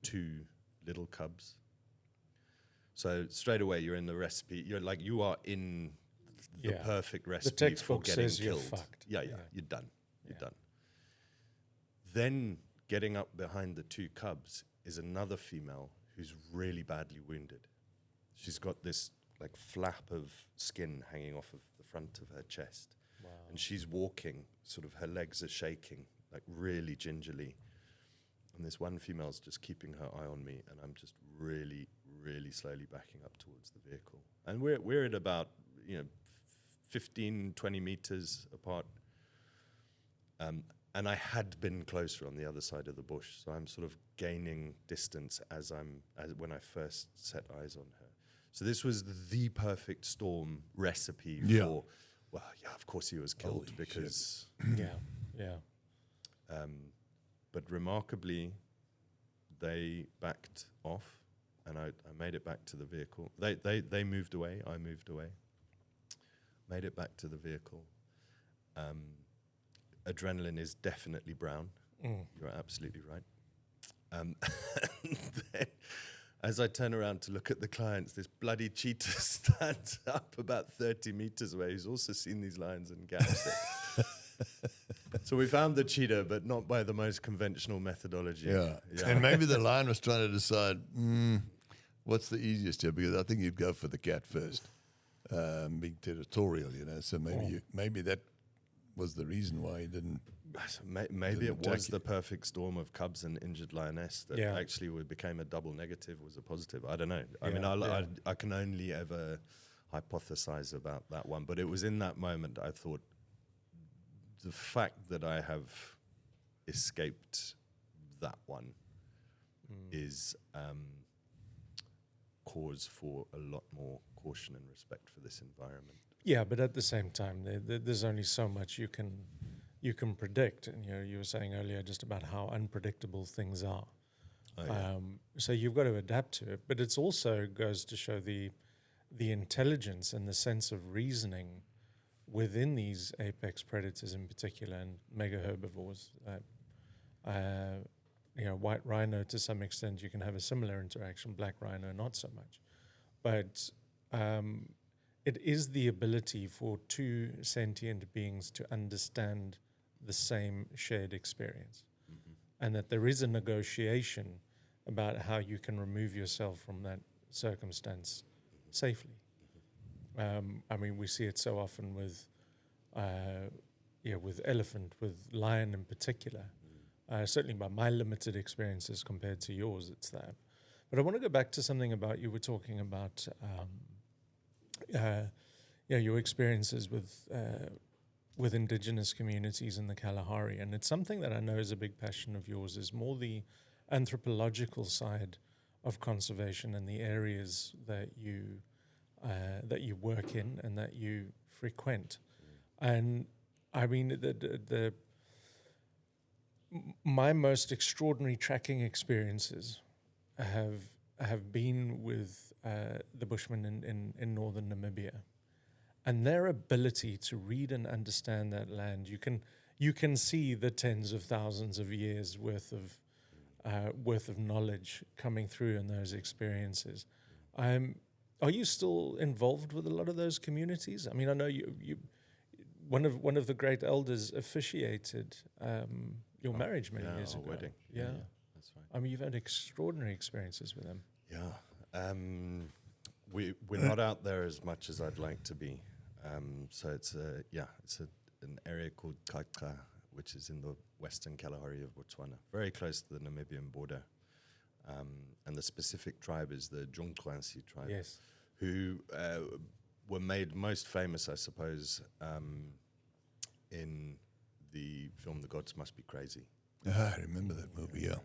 two little cubs. So straight away, you're in the recipe. You are in the perfect recipe for getting killed. You're fucked. Yeah, you're done. You're done. Then getting up behind the two cubs is another female who's really badly wounded. She's got this like flap of skin hanging off of the front of her chest. Wow. And she's walking, sort of her legs are shaking, like really gingerly. And this one female's just keeping her eye on me, and I'm just really, really slowly backing up towards the vehicle. And we're at about 15, 20 meters apart. And I had been closer on the other side of the bush, so I'm sort of gaining distance as when I first set eyes on her. So this was the perfect storm recipe for. Well, of course he was killed. Holy because but remarkably, they backed off, and I made it back to the vehicle. They moved away. I moved away. Made it back to the vehicle. Adrenaline is definitely brown. You're absolutely right. And then, as I turn around to look at the clients, this bloody cheetah stands up about 30 meters away. He's also seen these lions and gaps. So we found the cheetah, but not by the most conventional methodology. Yeah. And maybe the lion was trying to decide, what's the easiest here? Because I think you'd go for the cat first, being territorial, So maybe that was the reason why he didn't. Maybe it was the perfect storm of cubs and injured lioness that actually became a double negative, was a positive. I don't know. I mean, I can only ever hypothesize about that one. But it was in that moment I thought, the fact that I have escaped that one is cause for a lot more caution and respect for this environment. Yeah, but at the same time, there's only so much you can predict. And you were saying earlier just about how unpredictable things are. So you've got to adapt to it. But it also goes to show the intelligence and the sense of reasoning within these apex predators in particular, and mega herbivores. White rhino, to some extent, you can have a similar interaction. Black rhino, not so much. But it is the ability for two sentient beings to understand the same shared experience, and that there is a negotiation about how you can remove yourself from that circumstance safely. I mean, we see it so often with elephant, with lion in particular. Certainly by my limited experiences compared to yours, it's that. But I want to go back to something about, you were talking about your experiences with Indigenous communities in the Kalahari. And it's something that I know is a big passion of yours, is more the anthropological side of conservation and the areas that you work in and that you frequent. And I mean, my most extraordinary tracking experiences have been with the Bushmen in northern Namibia. and their ability to read and understand that land, you can see the tens of thousands of years worth of knowledge coming through in those experiences. Are you still involved with a lot of those communities? I mean, I know you one of the great elders officiated your marriage many years ago. Wedding. Yeah, that's right. I mean, you've had extraordinary experiences with them. Yeah. We're not out there as much as I'd like to be. So it's an area called Kaika, which is in the western Kalahari of Botswana, very close to the Namibian border. And the specific tribe is the Jongkwansi tribe, Yes. who were made most famous, I suppose, in the film The Gods Must Be Crazy. I remember that movie, yeah.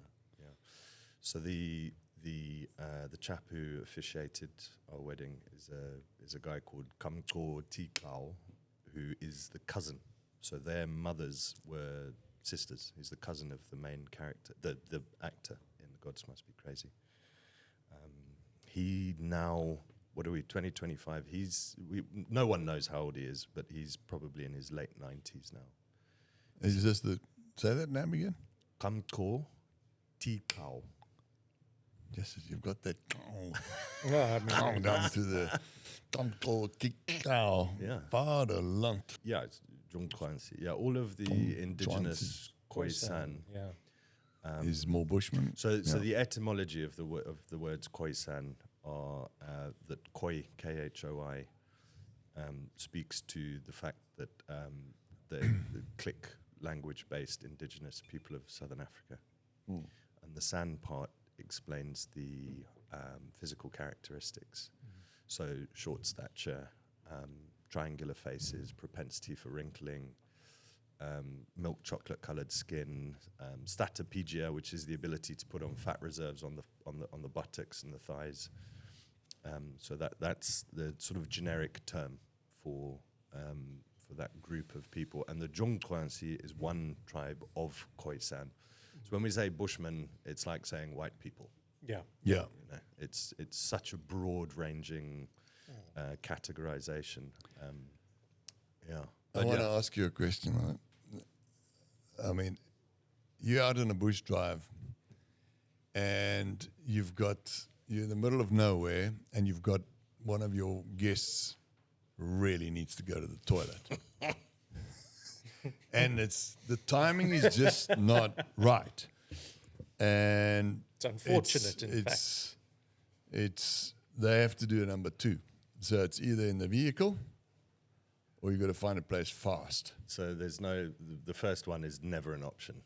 So the chap who officiated our wedding is a guy called Kamko Tikao, who is the cousin. So their mothers were sisters. He's the cousin of the main character, the actor in The Gods Must Be Crazy. He now, 2025? No one knows how old he is, but he's probably in his late 90s now. Is this say that name again? Kamko Tikao. Yes, you've got that Yeah, down to the Kikau. Yeah. Vaderland. Yeah, it's Jongkwansi. Yeah, all of the indigenous Khoisan. Yeah. Is more Bushman. So the etymology of the words Khoisan are that Khoi, Khoi, speaks to the fact that the click language-based indigenous people of Southern Africa, and the San part explains the physical characteristics. So short stature, triangular faces, propensity for wrinkling, milk chocolate coloured skin, statopegia, which is the ability to put on fat reserves on the buttocks and the thighs. So that's the sort of generic term for that group of people. And the Jongkwansi is one tribe of Khoisan. So when we say Bushmen, it's like saying white people. Yeah. Yeah. You know, it's such a broad-ranging categorization. I want to ask you a question, right? I mean, you're out on a bush drive, and you're in the middle of nowhere, and you've got one of your guests really needs to go to the toilet. And the timing is just not right. And It's unfortunate, in fact. They have to do a number 2. So it's either in the vehicle or you've got to find a place fast. So the first one is never an option.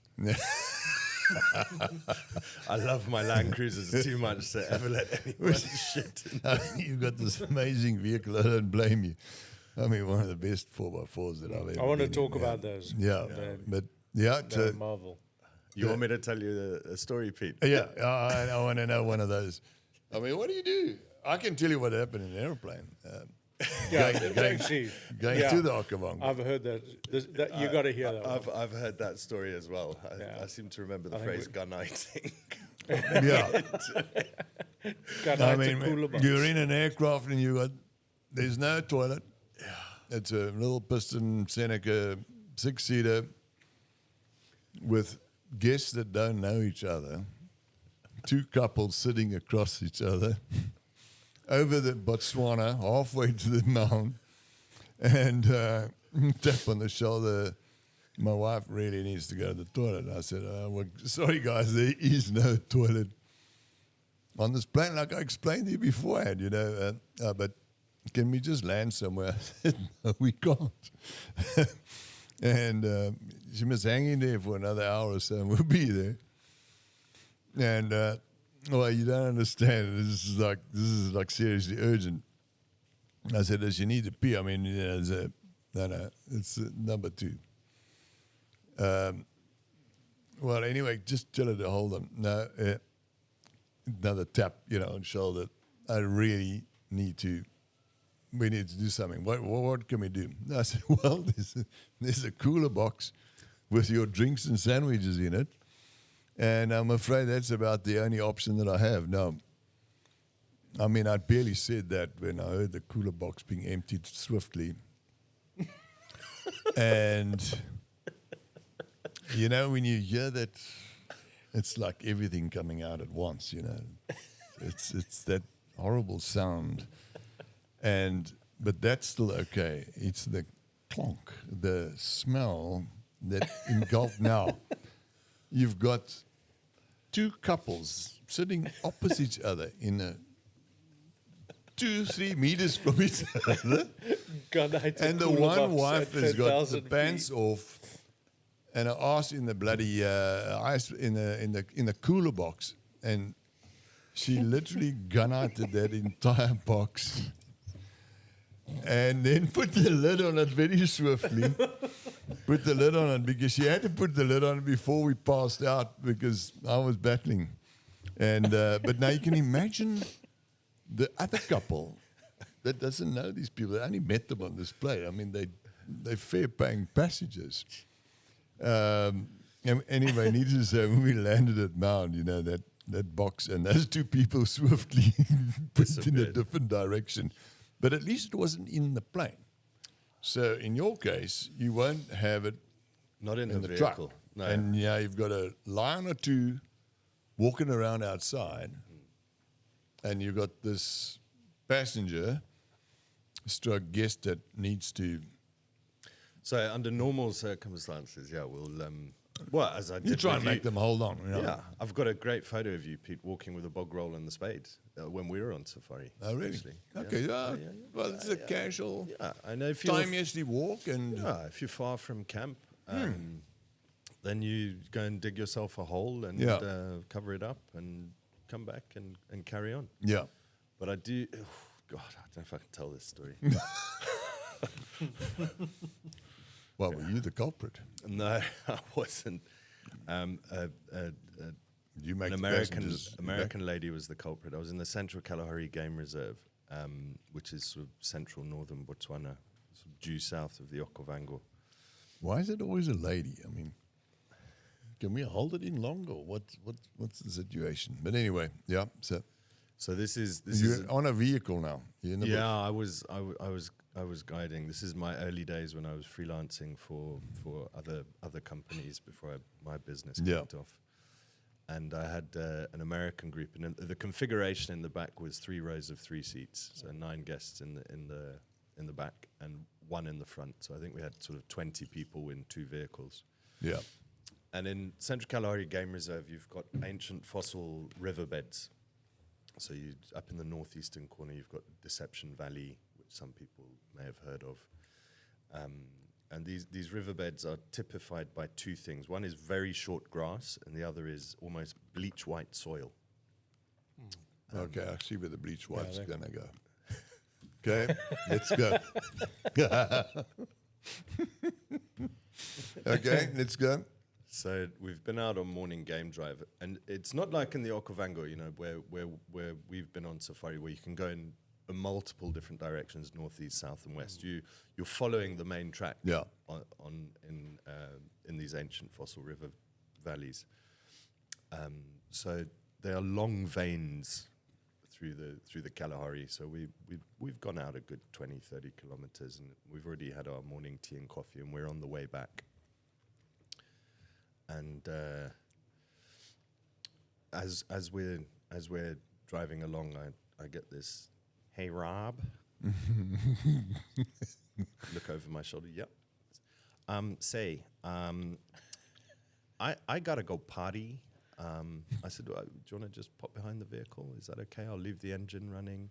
I love my Land Cruisers too much to ever let anyone shit in. You've got this amazing vehicle. I don't blame you. I mean, one of the best 4x4s that I've ever I want to been talk in, about those. Yeah, but yeah, They're marvel. You want me to tell you a story, Pete? yeah. I want to know one of those. I mean, what do you do? I can tell you what happened in an airplane. Going to the Okavango. I've heard that you got to hear that one. I've heard that story as well. I seem to remember the phrase gun-iting. Yeah. I mean, cooler box. you're in an aircraft and there's no toilet. It's a little piston Seneca 6-seater with guests that don't know each other, 2 couples sitting across each other, over the Botswana, halfway to the mountain, and tap on the shoulder. My wife really needs to go to the toilet. I said, well, sorry, guys, there is no toilet on this plane, like I explained to you beforehand, but can we just land somewhere? I said, no, we can't. And she must hang in there for another hour or so, and we'll be there. And, well, you don't understand. This is like seriously urgent. I said, does she need to pee? I mean, no, it's number 2. Well, anyway, just tell her to hold them. No, another tap, on shoulder. We need to do something. What can we do? I said, well, there's a cooler box with your drinks and sandwiches in it. And I'm afraid that's about the only option that I have. Now, I mean, I barely said that when I heard the cooler box being emptied swiftly. And, you know, when you hear that, it's like everything coming out at once, you know. It's that horrible sound. But that's still okay. It's the clonk, the smell that engulfed now. You've got two couples sitting opposite each other in a 2-3 meters from each other. And the one wife has got the pants off and an ass in the bloody ice in the cooler box, and she literally gun-outed that entire box, and then put the lid on it very swiftly. Put the lid on it because she had to put the lid on it before we passed out because I was battling, and but now you can imagine the other couple that doesn't know these people. I only met them on display. I mean, they're fair-paying passengers. Anyway, needless to say, when we landed at Mound, you know, that box and those two people swiftly went in a different direction. But at least it wasn't in the plane. So in your case, you won't have it Not in the the truck. vehicle. No. And yeah, you've got a lion or two walking around outside, and you've got this passenger stroke guest that needs to. So under normal circumstances, yeah, we'll. Well, as I did You try with and make them hold on. You know? Yeah, I've got a great photo of you, Pete, walking with a bog roll and the spade when we were on safari. Oh, really? Actually. Okay, yeah. Well, it's a casual Yeah, I know if you're time you actually walk and. if you're far from camp, then you go and dig yourself a hole and cover it up and come back and carry on. Yeah. But I do. Oh, God, I don't know if I can tell this story. Well, were you the culprit? No, I wasn't. You make An the passengers American lady was the culprit. I was in the Central Kalahari Game Reserve, which is sort of central northern Botswana, sort of due south of the Okavango. Why is it always a lady? I mean, can we hold it in longer? What's the situation? But anyway, yeah. So this is you're on a vehicle now. You're in the bush. I was guiding. This is my early days when I was freelancing for other companies before my business kicked off. And I had an American group, and the configuration in the back was 3 rows of 3 seats, so 9 guests in the back and 1 in the front. So I think we had sort of 20 people in 2 vehicles. Yeah. And in Central Kalahari Game Reserve, you've got ancient fossil riverbeds. So up in the northeastern corner, you've got Deception Valley, which some people may have heard of. And these riverbeds are typified by 2 things. One is very short grass, and the other is almost bleach white soil. Okay, I see where the bleach white's going to go. Okay, let's go. Okay, let's go. So we've been out on morning game drive, and it's not like in the Okavango, you know, where we've been on safari, where you can go in multiple different directions, northeast, south, and west. You're following the main track. In these ancient fossil river valleys. So there are long veins through the Kalahari. So we've gone out a good 20, 30 kilometers, and we've already had our morning tea and coffee, and we're on the way back. And as we're driving along, I get this, "Hey Rob," look over my shoulder. Yep. I gotta go potty. I said, "Do you want to just pop behind the vehicle? Is that okay? I'll leave the engine running."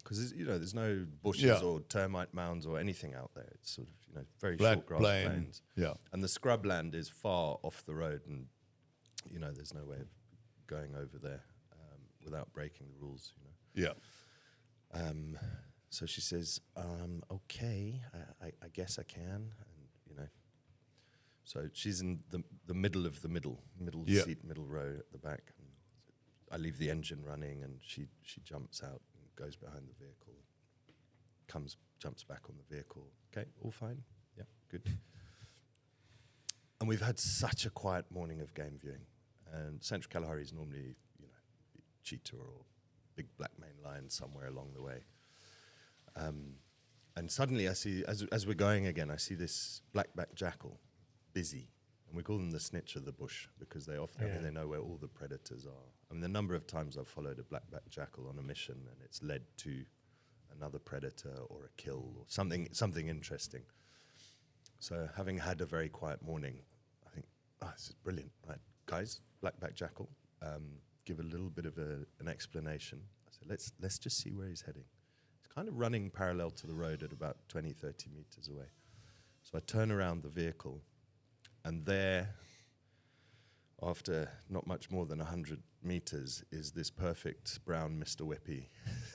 Because there's no bushes or termite mounds or anything out there. It's sort of very Flat short grass plains. Yeah. And the scrubland is far off the road, and there's no way of going over there without breaking the rules. Yeah. So she says, "Okay, I guess I can." And so she's in the middle of the middle seat, middle row at the back. And I leave the engine running, and she jumps out and goes behind the vehicle, jumps back on the vehicle. Okay, all fine. Yeah, good. And we've had such a quiet morning of game viewing. And Central Kalahari is normally, cheetah or big black maned lion somewhere along the way. And suddenly I see, as we're going again, I see this black-backed jackal, busy. And we call them the snitch of the bush because they often they know where all the predators are. I mean, the number of times I've followed a black-backed jackal on a mission and it's led to another predator or a kill or something interesting. So having had a very quiet morning, I think, this is brilliant. Right, guys, black-backed jackal, give a little bit of an explanation. I said, let's just see where he's heading. He's kind of running parallel to the road at about 20, 30 meters away. So I turn around the vehicle, and there, after not much more than 100 meters, is this perfect brown Mr. Whippy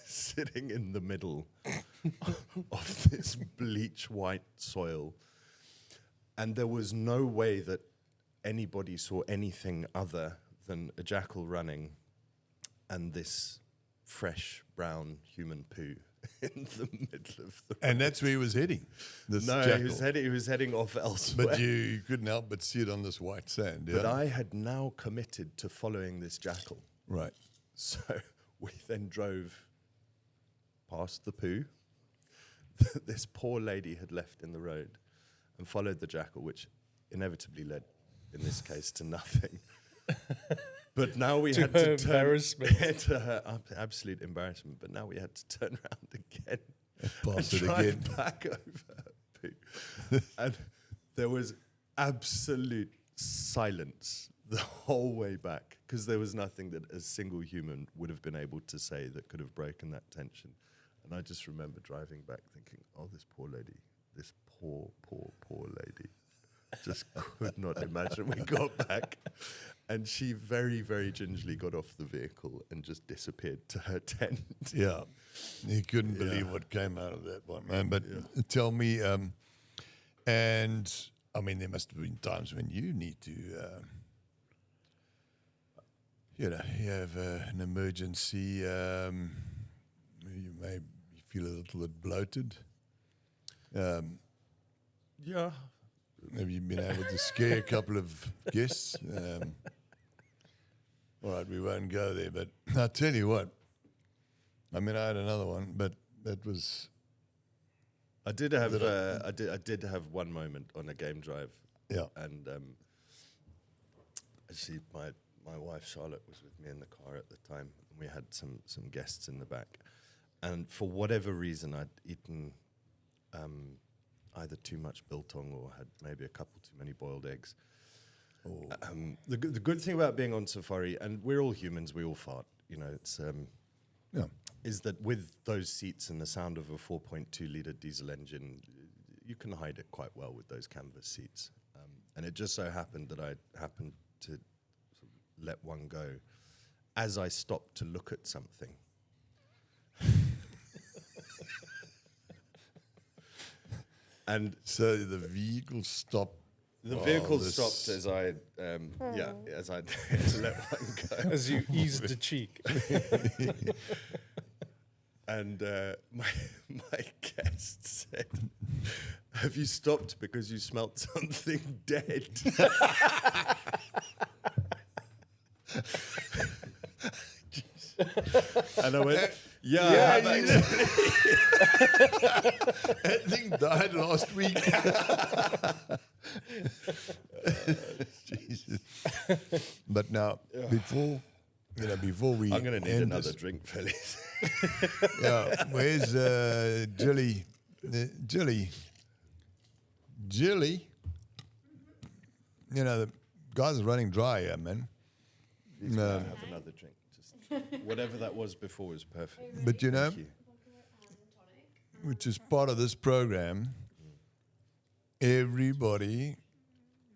sitting in the middle of this bleach white soil. And there was no way that anybody saw anything other than a jackal running and this fresh brown human poo in the middle of the And that's where he was heading. This jackal. he was heading off elsewhere. But you couldn't help but see it on this white sand. But I had now committed to following this jackal. Right. So we then drove past the poo this poor lady had left in the road and followed the jackal, which inevitably led, in this case, to nothing. But now we had to turn to her absolute embarrassment. But now we had to turn around again Pass and it drive again. back over her poo. And there was absolute silence the whole way back because there was nothing that a single human would have been able to say that could have broken that tension. And I just remember driving back thinking, oh, this poor lady, this poor lady. Just could not imagine. We got back and she very, very gingerly got off the vehicle and just disappeared to her tent. Yeah. You couldn't believe what came out of that one, man. But tell me, and I mean, there must have been times when you need to, you have an emergency, you may feel a little bit bloated. Yeah. Have you been able to scare a couple of guests? All right, we won't go there, but I'll tell you what. I mean, I had another one, but that was. I did have one moment on a game drive. Yeah. And actually, my wife Charlotte was with me in the car at the time, and we had some guests in the back. And for whatever reason, I'd eaten either too much biltong or had maybe a couple too many boiled eggs. The good thing about being on safari, and we're all humans, we all fart, it's is that with those seats and the sound of a 4.2 litre diesel engine, you can hide it quite well with those canvas seats. And it just so happened that I happened to sort of let one go as I stopped to look at something. And So the vehicle stopped. the vehicle stopped as I let one go. As you eased the cheek. And my guest said, "Have you stopped because you smelt something dead?" And I went, "Yeah, I have actually." That thing died last week. Jesus. But now, before we I'm going to need end another this, drink, fellas. yeah, where's Jilly? Jilly. The guys are running dry here, man. Have another drink. Just whatever that was before was perfect. But Thank you. which is part of this program, everybody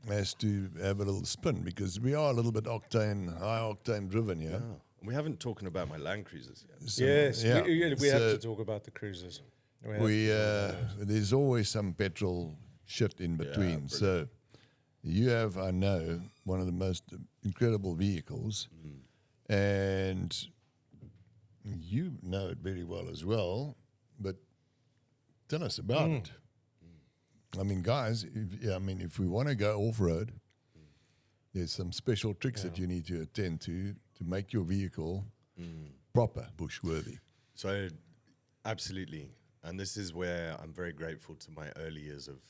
has to have a little spin because we are a little bit high octane driven, yeah. Oh, we haven't talked about my Land Cruisers yet. So, Yes, yeah. we have to talk about the cruises. There's always some petrol shit in between. So you have, I know, one of the most incredible vehicles, and you know it very well as well. But tell us about it. I mean, guys, if we want to go off-road, there's some special tricks that you need to attend to make your vehicle proper bushworthy. So, absolutely. And this is where I'm very grateful to my early years of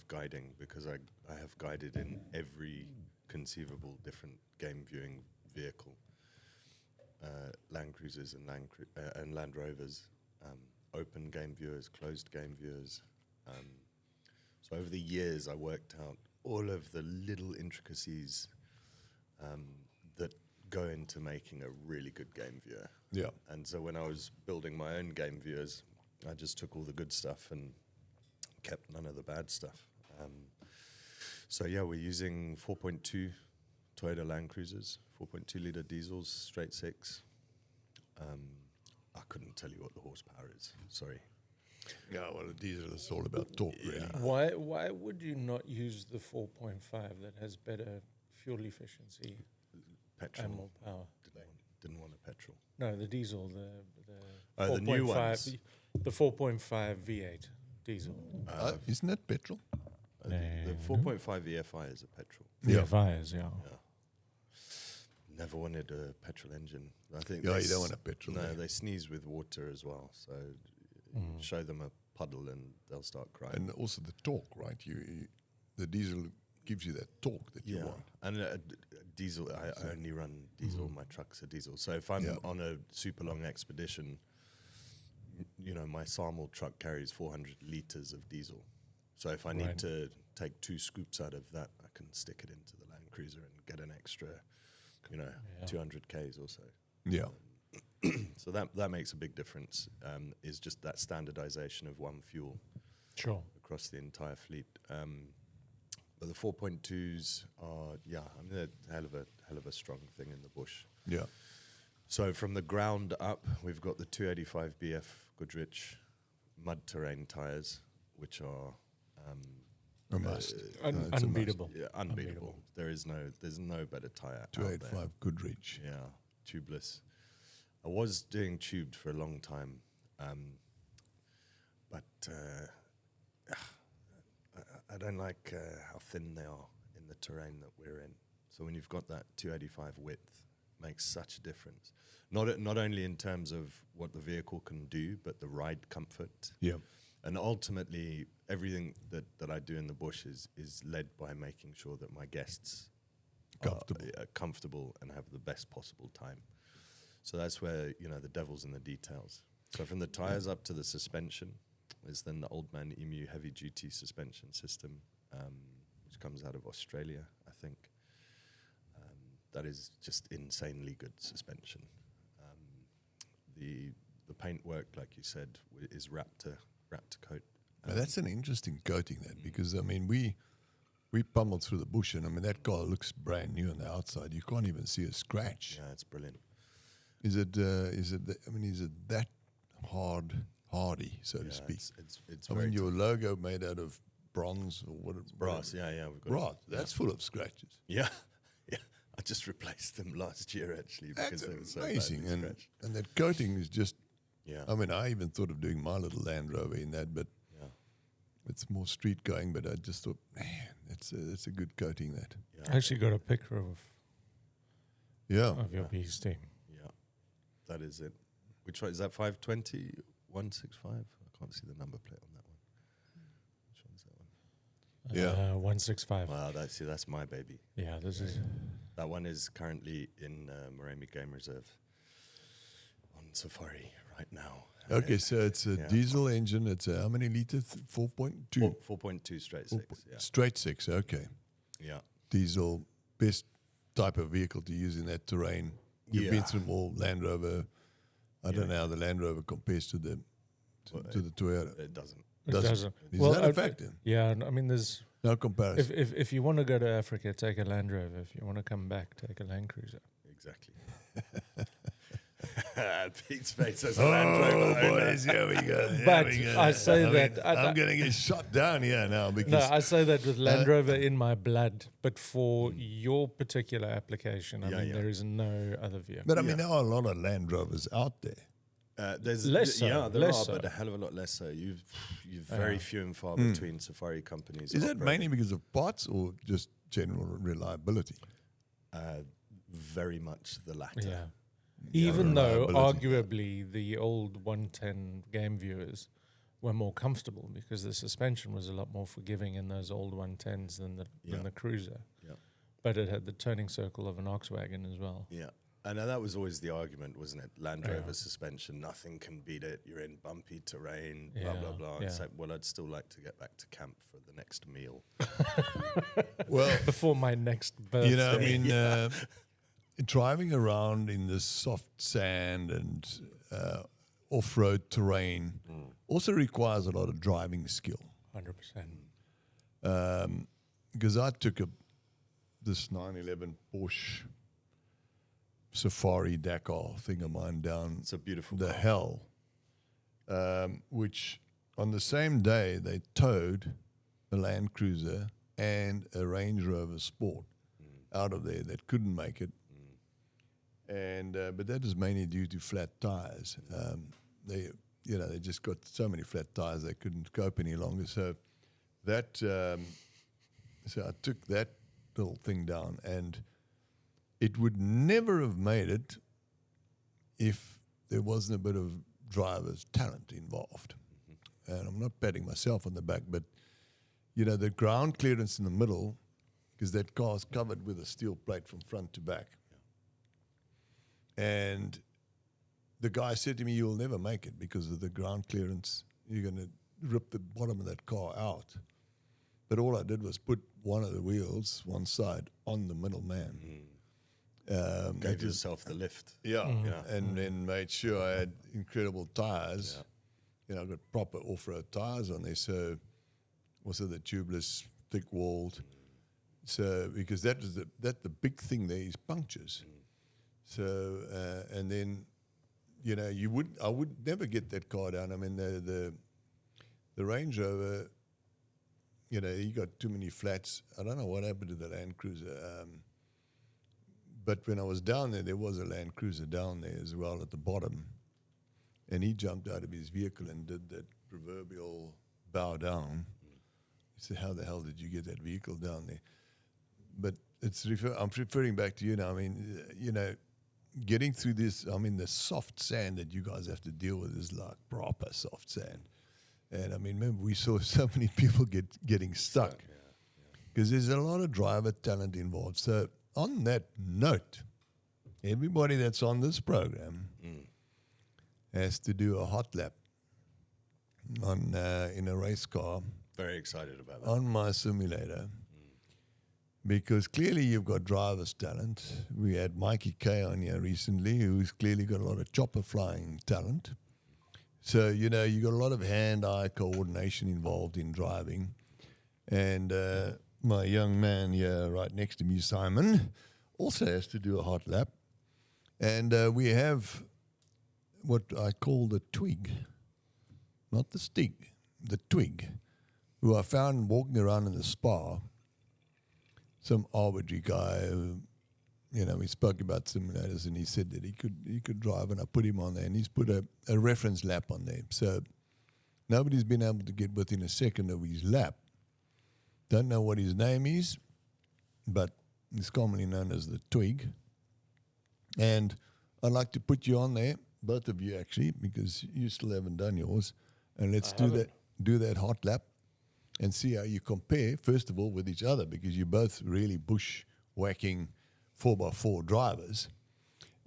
guiding, because I have guided in every conceivable different game viewing vehicle, Land Cruisers and Land Rovers, open game viewers, closed game viewers. So over the years, I worked out all of the little intricacies that go into making a really good game viewer. Yeah. And so when I was building my own game viewers, I just took all the good stuff and kept none of the bad stuff. So yeah, we're using 4.2 Toyota Land Cruisers, 4.2 litre diesels, straight six. I couldn't tell you what the horsepower is. Sorry. Yeah, well, a diesel is all about torque, really. Why would you not use the 4.5 that has better fuel efficiency Petrol. and more power? Didn't want a petrol. No, the diesel, The new ones. The 4.5 V8 diesel. Isn't that petrol? The 4.5 EFI is a petrol. VFI is, yeah. Never wanted a petrol engine. I think Yeah, you don't want a petrol. No, they sneeze with water as well. So show them a puddle and they'll start crying. And also the torque, right? The diesel gives you that torque that you want. And diesel, I only run diesel. My trucks are diesel. So if I'm on a super long expedition, my SAML truck carries 400 litres of diesel. So if I need to take 2 scoops out of that, I can stick it into the Land Cruiser and get an extra, 200 Ks or so. Yeah. So that makes a big difference, is just that standardization of one fuel across the entire fleet. But the 4.2s are, they're a hell of a strong thing in the bush. Yeah. So from the ground up, we've got the 285 BF Goodrich mud terrain tires, which are A must. Unbeatable. Yeah, unbeatable. There's no better tire out 285 there. Goodrich. Yeah, tubeless. I was doing tubed for a long time, but I don't like how thin they are in the terrain that we're in. So when you've got that 285 width, makes such a difference. Not only in terms of what the vehicle can do, but the ride comfort. Yeah. And ultimately, everything that I do in the bush is led by making sure that my guests are comfortable and have the best possible time. So that's where, the devil's in the details. So from the tires up to the suspension is then the Old Man Emu heavy-duty suspension system, which comes out of Australia, I think. That is just insanely good suspension. The paintwork, like you said, is wrapped to coat. Now that's an interesting coating, because we pummeled through the bush, and that car looks brand new on the outside. You can't even see a scratch. Yeah, it's brilliant. Is it that hardy, so to speak? It's your logo made out of bronze or what? Brass. Yeah, we've got brass. That's full of scratches. Yeah. I just replaced them last year actually because they were so amazing, badly scratched. and that coating is just. Yeah. I even thought of doing my little Land Rover in that, but it's more street going. But I just thought, man, it's a good coating. That. Yeah. I actually got a picture of your beast team. Yeah, that is it. Which one is that? 520, 165. I can't see the number plate on that one. Which one's that one? 165. Wow, that's my baby. Yeah, this is. That one is currently in Moremi Game Reserve on safari right now. Okay, so it's a diesel engine. It's how many liters? 4.2. 4.2 straight six. Yeah. Straight six. Okay. Yeah. Diesel, best type of vehicle to use in that terrain. You've been through them all. Land Rover. I don't know how the Land Rover compares to the Toyota. It doesn't. It doesn't. Is that a fact then? Yeah, there's no comparison. If you want to go to Africa, take a Land Rover. If you want to come back, take a Land Cruiser. Exactly. Pete's face as a Land Rover boys, here we go. But I say that I'm going to get shot down here now because I say that with Land Rover in my blood. But for your particular application, there is no other vehicle. But there are a lot of Land Rovers out there. There's less so. There are, but a hell of a lot less so. You've very few and far between safari companies. Is that mainly because of parts or just general reliability? Very much the latter. Yeah. Even though reliability. arguably the old 110 game viewers were more comfortable because the suspension was a lot more forgiving in those old 110s than the Cruiser. Yeah. But it had the turning circle of an Volkswagen as well. Yeah. And that was always the argument, wasn't it? Land Rover suspension, nothing can beat it. You're in bumpy terrain, blah, blah, blah. Yeah. It's like, well, I'd still like to get back to camp for the next meal. Well, Before my next birthday. I mean, driving around in this soft sand and off-road terrain also requires a lot of driving skill. 100%. Because I took this 911 Porsche Safari Dakar thing of mine down It's a beautiful the car. hell, which on the same day they towed a Land Cruiser and a Range Rover Sport out of there that couldn't make it. And but that is mainly due to flat tires. They just got so many flat tires they couldn't cope any longer. So that so I took that little thing down, and it would never have made it if there wasn't a bit of driver's talent involved. And I'm not patting myself on the back, but the ground clearance in the middle, because that car is covered with a steel plate from front to back. And the guy said to me, "You'll never make it because of the ground clearance. You're going to rip the bottom of that car out." But all I did was put one of the wheels, one side, on the middle man. Gave yourself the lift. And then made sure I had incredible tires. I got proper off-road tires on there, so also the tubeless, thick-walled. So because that's the big thing there is punctures. So and then I would never get that car down. I mean the Range Rover, he got too many flats. I don't know what happened to the Land Cruiser. But when I was down there was a Land Cruiser down there as well at the bottom. And he jumped out of his vehicle and did that proverbial bow down. He said, "How the hell did you get that vehicle down there?" But I'm referring back to you now. I mean, getting through this, I mean, the soft sand that you guys have to deal with is like proper soft sand. And I mean, remember, we saw so many people getting stuck because there's a lot of driver talent involved. So on that note, everybody that's on this program has to do a hot lap in a race car Very excited about that. on my simulator. Because clearly you've got driver's talent. We had Mikey K on here recently, who's clearly got a lot of chopper flying talent. So, you got a lot of hand-eye coordination involved in driving. And my young man here right next to me, Simon, also has to do a hot lap. And we have what I call the twig, not the stick, the twig, who I found walking around in the spa. Some arbitrary guy who, we spoke about simulators, and he said that he could drive, and I put him on there, and he's put a reference lap on there. So nobody's been able to get within a second of his lap. Don't know what his name is, but he's commonly known as the twig. And I'd like to put you on there, both of you actually, because you still haven't done yours. And let's do that hot lap and see how you compare, first of all, with each other, because you're both really bushwhacking 4x4 drivers.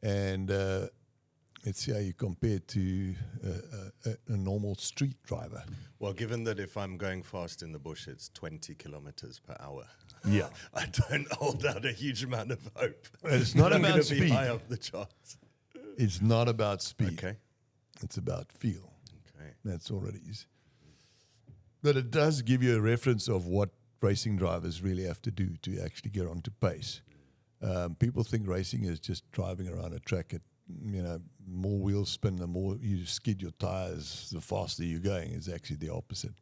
And let's see how you compare to a normal street driver. Well, given that if I'm going fast in the bush, it's 20 kilometers per hour. Yeah. I don't hold out a huge amount of hope. It's not I'm about gonna be speed. high up the charts. It's not about speed. Okay. It's about feel. Okay. That's all it is. But it does give you a reference of what racing drivers really have to do to actually get onto pace. People think racing is just driving around a track at, more wheel spin, the more you skid your tires, the faster you're going. It's actually the opposite.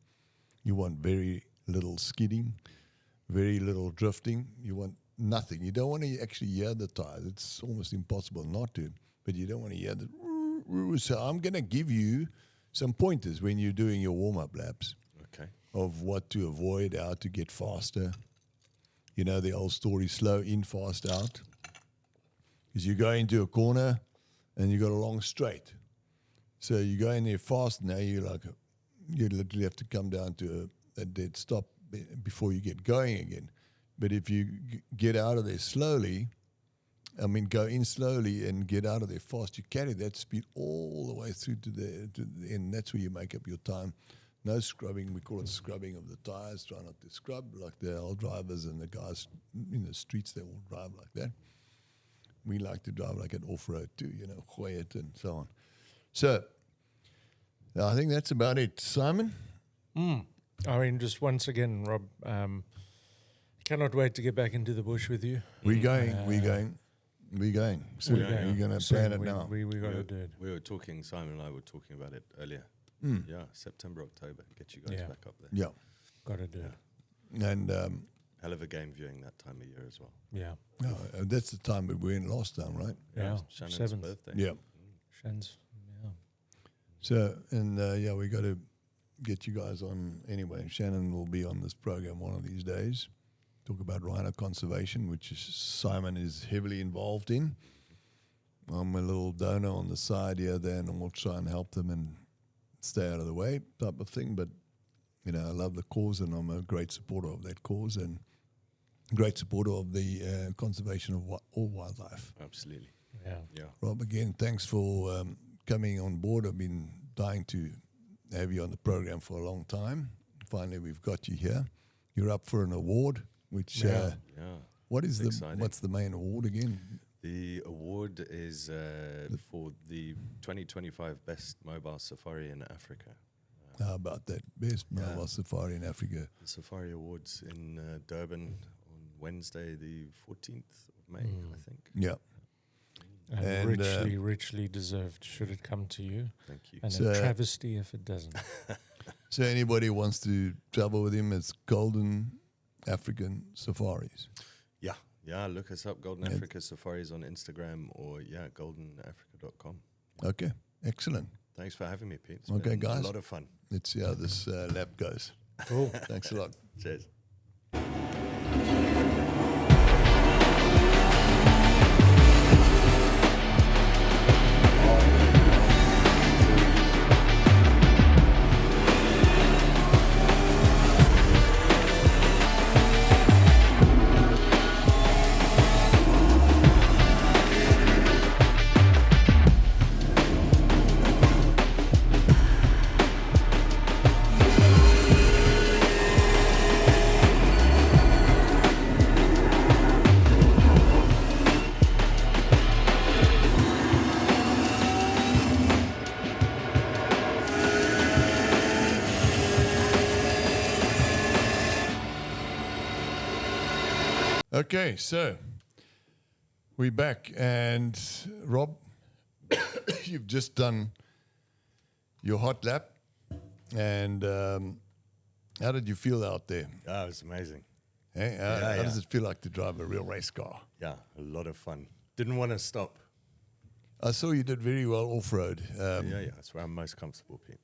You want very little skidding, very little drifting. You want nothing. You don't want to actually hear the tires. It's almost impossible not to, but you don't want to hear the... So I'm going to give you some pointers when you're doing your warm-up laps. Okay. Of what to avoid, how to get faster. The old story, slow in, fast out. Because you go into a corner and you got a long straight. So you go in there fast now, you literally have to come down to a dead stop before you get going again. But if you get out of there slowly, go in slowly and get out of there fast, you carry that speed all the way through to the end. That's where you make up your time. No scrubbing. We call it scrubbing of the tires. Try not to scrub like the old drivers and the guys in the streets. They all drive like that. We like to drive like an off-road too, gooi it and so on. So I think that's about it. Simon? Just once again, Rob, cannot wait to get back into the bush with you. We're going. So we're going to plan it now. We got to do it. We were talking, Simon and I were talking about it earlier. Yeah, September, October. Get you guys back up there. Yeah. Got to do it. And hell of a game viewing that time of year as well. Yeah. That's the time we were in last time, right? Yeah. Shannon's 7th. birthday. Yeah. Shannon's. Yeah. So, and we got to get you guys on anyway. Shannon will be on this program one of these days. Talk about rhino conservation, which Simon is heavily involved in. I'm a little donor on the side here, there, and we'll try and help them and stay out of the way type of thing. But, I love the cause, and I'm a great supporter of that cause and great supporter of the conservation of all wildlife. Absolutely. Yeah. Rob, again, thanks for coming on board. I've been dying to have you on the program for a long time. Finally, we've got you here. You're up for an award, which what's the main award again? The award is for the 2025 Best Mobile Safari in Africa. How about that? Best mobile safari in Africa. The Safari Awards in Durban on Wednesday, the 14th of May, I think. Yeah. And richly deserved, should it come to you. Thank you. And a travesty if it doesn't. So anybody wants to travel with him, it's Golden African Safaris. Yeah, look us up, Golden Africa Safaris on Instagram or goldenafrica.com. Okay, excellent. Thanks for having me, Pete. It's okay, been guys. a lot of fun. Let's see how this lap goes. Cool. Thanks a lot. Cheers. Okay, so we're back, and Rob, you've just done your hot lap, and how did you feel out there? Oh, it was amazing. Hey, how does it feel like to drive a real race car? Yeah, a lot of fun. Didn't want to stop. I saw you did very well off-road. That's where I'm most comfortable, Pete.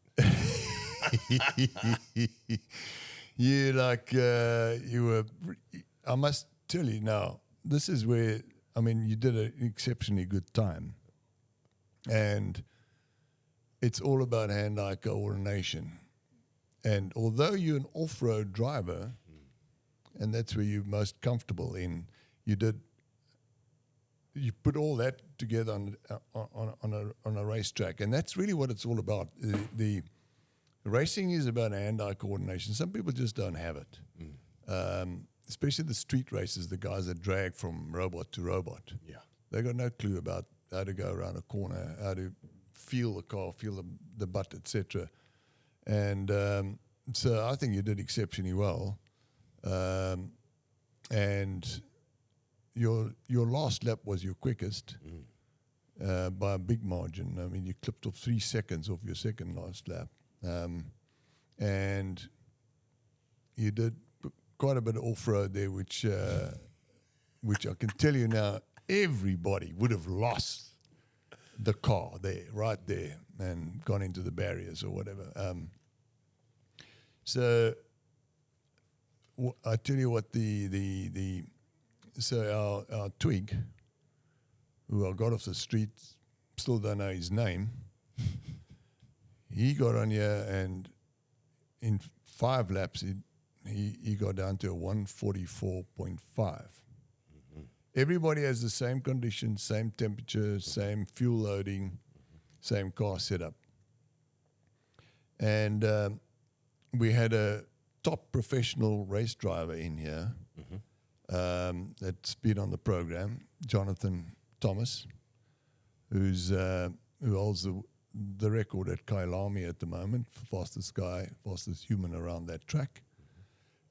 You were. I must tell you now. This is where you did an exceptionally good time, and it's all about hand-eye coordination. And although you're an off-road driver, and that's where you're most comfortable in, you put all that together on a racetrack, and that's really what it's all about. The racing is about hand-eye coordination. Some people just don't have it, especially the street races. The guys that drag from robot to robot, they got no clue about how to go around a corner, how to feel the car, feel the butt, etc. And so I think you did exceptionally well, and your last lap was your quickest by a big margin. I mean, you clipped off 3 seconds off your second last lap, and you did quite a bit of off-road there, which I can tell you now, everybody would have lost the car there, right there, and gone into the barriers or whatever. So I tell you what, so our twig, who I got off the street still don't know his name. He got on here, and in 5 laps, he got down to a 144.5. Everybody has the same conditions, same temperature, same fuel loading, same car setup. And we had a top professional race driver in here that's been on the program, Jonathan Thomas, who holds the record at Kailami at the moment, fastest human around that track.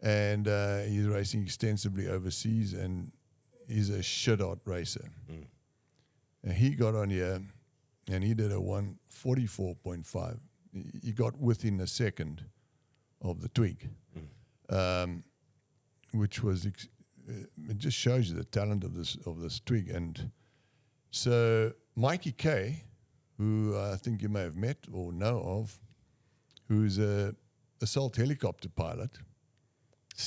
And he's racing extensively overseas, and he's a shit-hot racer. And he got on here, and he did a 144.5. He got within a second of the twig, which was it just shows you the talent of this twig. And so Mikey K, who I think you may have met or know of, who's a assault helicopter pilot.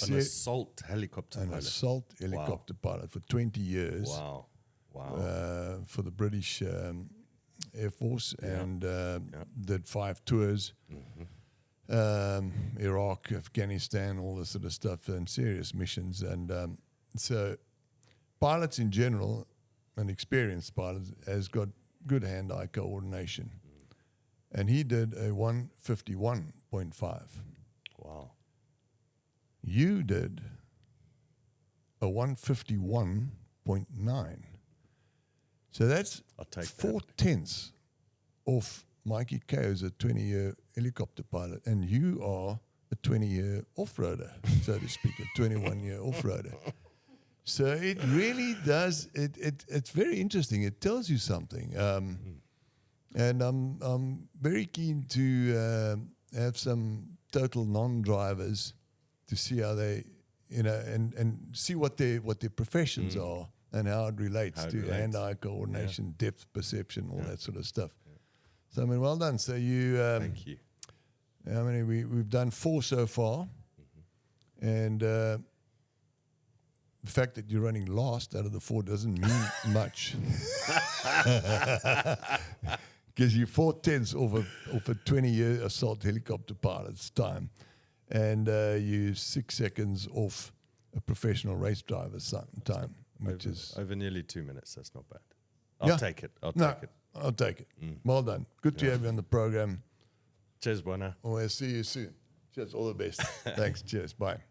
An assault helicopter pilot. An assault helicopter pilot for 20 years. Wow. For the British Air Force, and did 5 tours. Iraq, Afghanistan, all this sort of stuff, and serious missions. And so pilots in general, and experienced pilots, has got good hand-eye coordination. And he did a 151.5. Wow. You did a 151.9. So that's 4/10 off Mikey K, who's a 20-year helicopter pilot, and you are a 20-year off-roader, so to speak, a 21-year off-roader. So it really does. It's very interesting. It tells you something, and I'm very keen to have some total non-drivers to see how they, and see what their professions are. And how it relates to hand-eye coordination, depth perception, all that sort of stuff. So, I mean, well done. So you... Thank you. I mean, we've done 4 so far. And the fact that you're running last out of the 4 doesn't mean much. Because you're 4/10 off a 20-year assault helicopter pilot's time. And you're 6 seconds off a professional race driver's time. Which is over nearly 2 minutes. That's not bad. I'll take it. I'll take it. Well done. Good to have you on the program. Cheers, Buona. We'll see you soon. Cheers. All the best. Thanks. Cheers. Bye.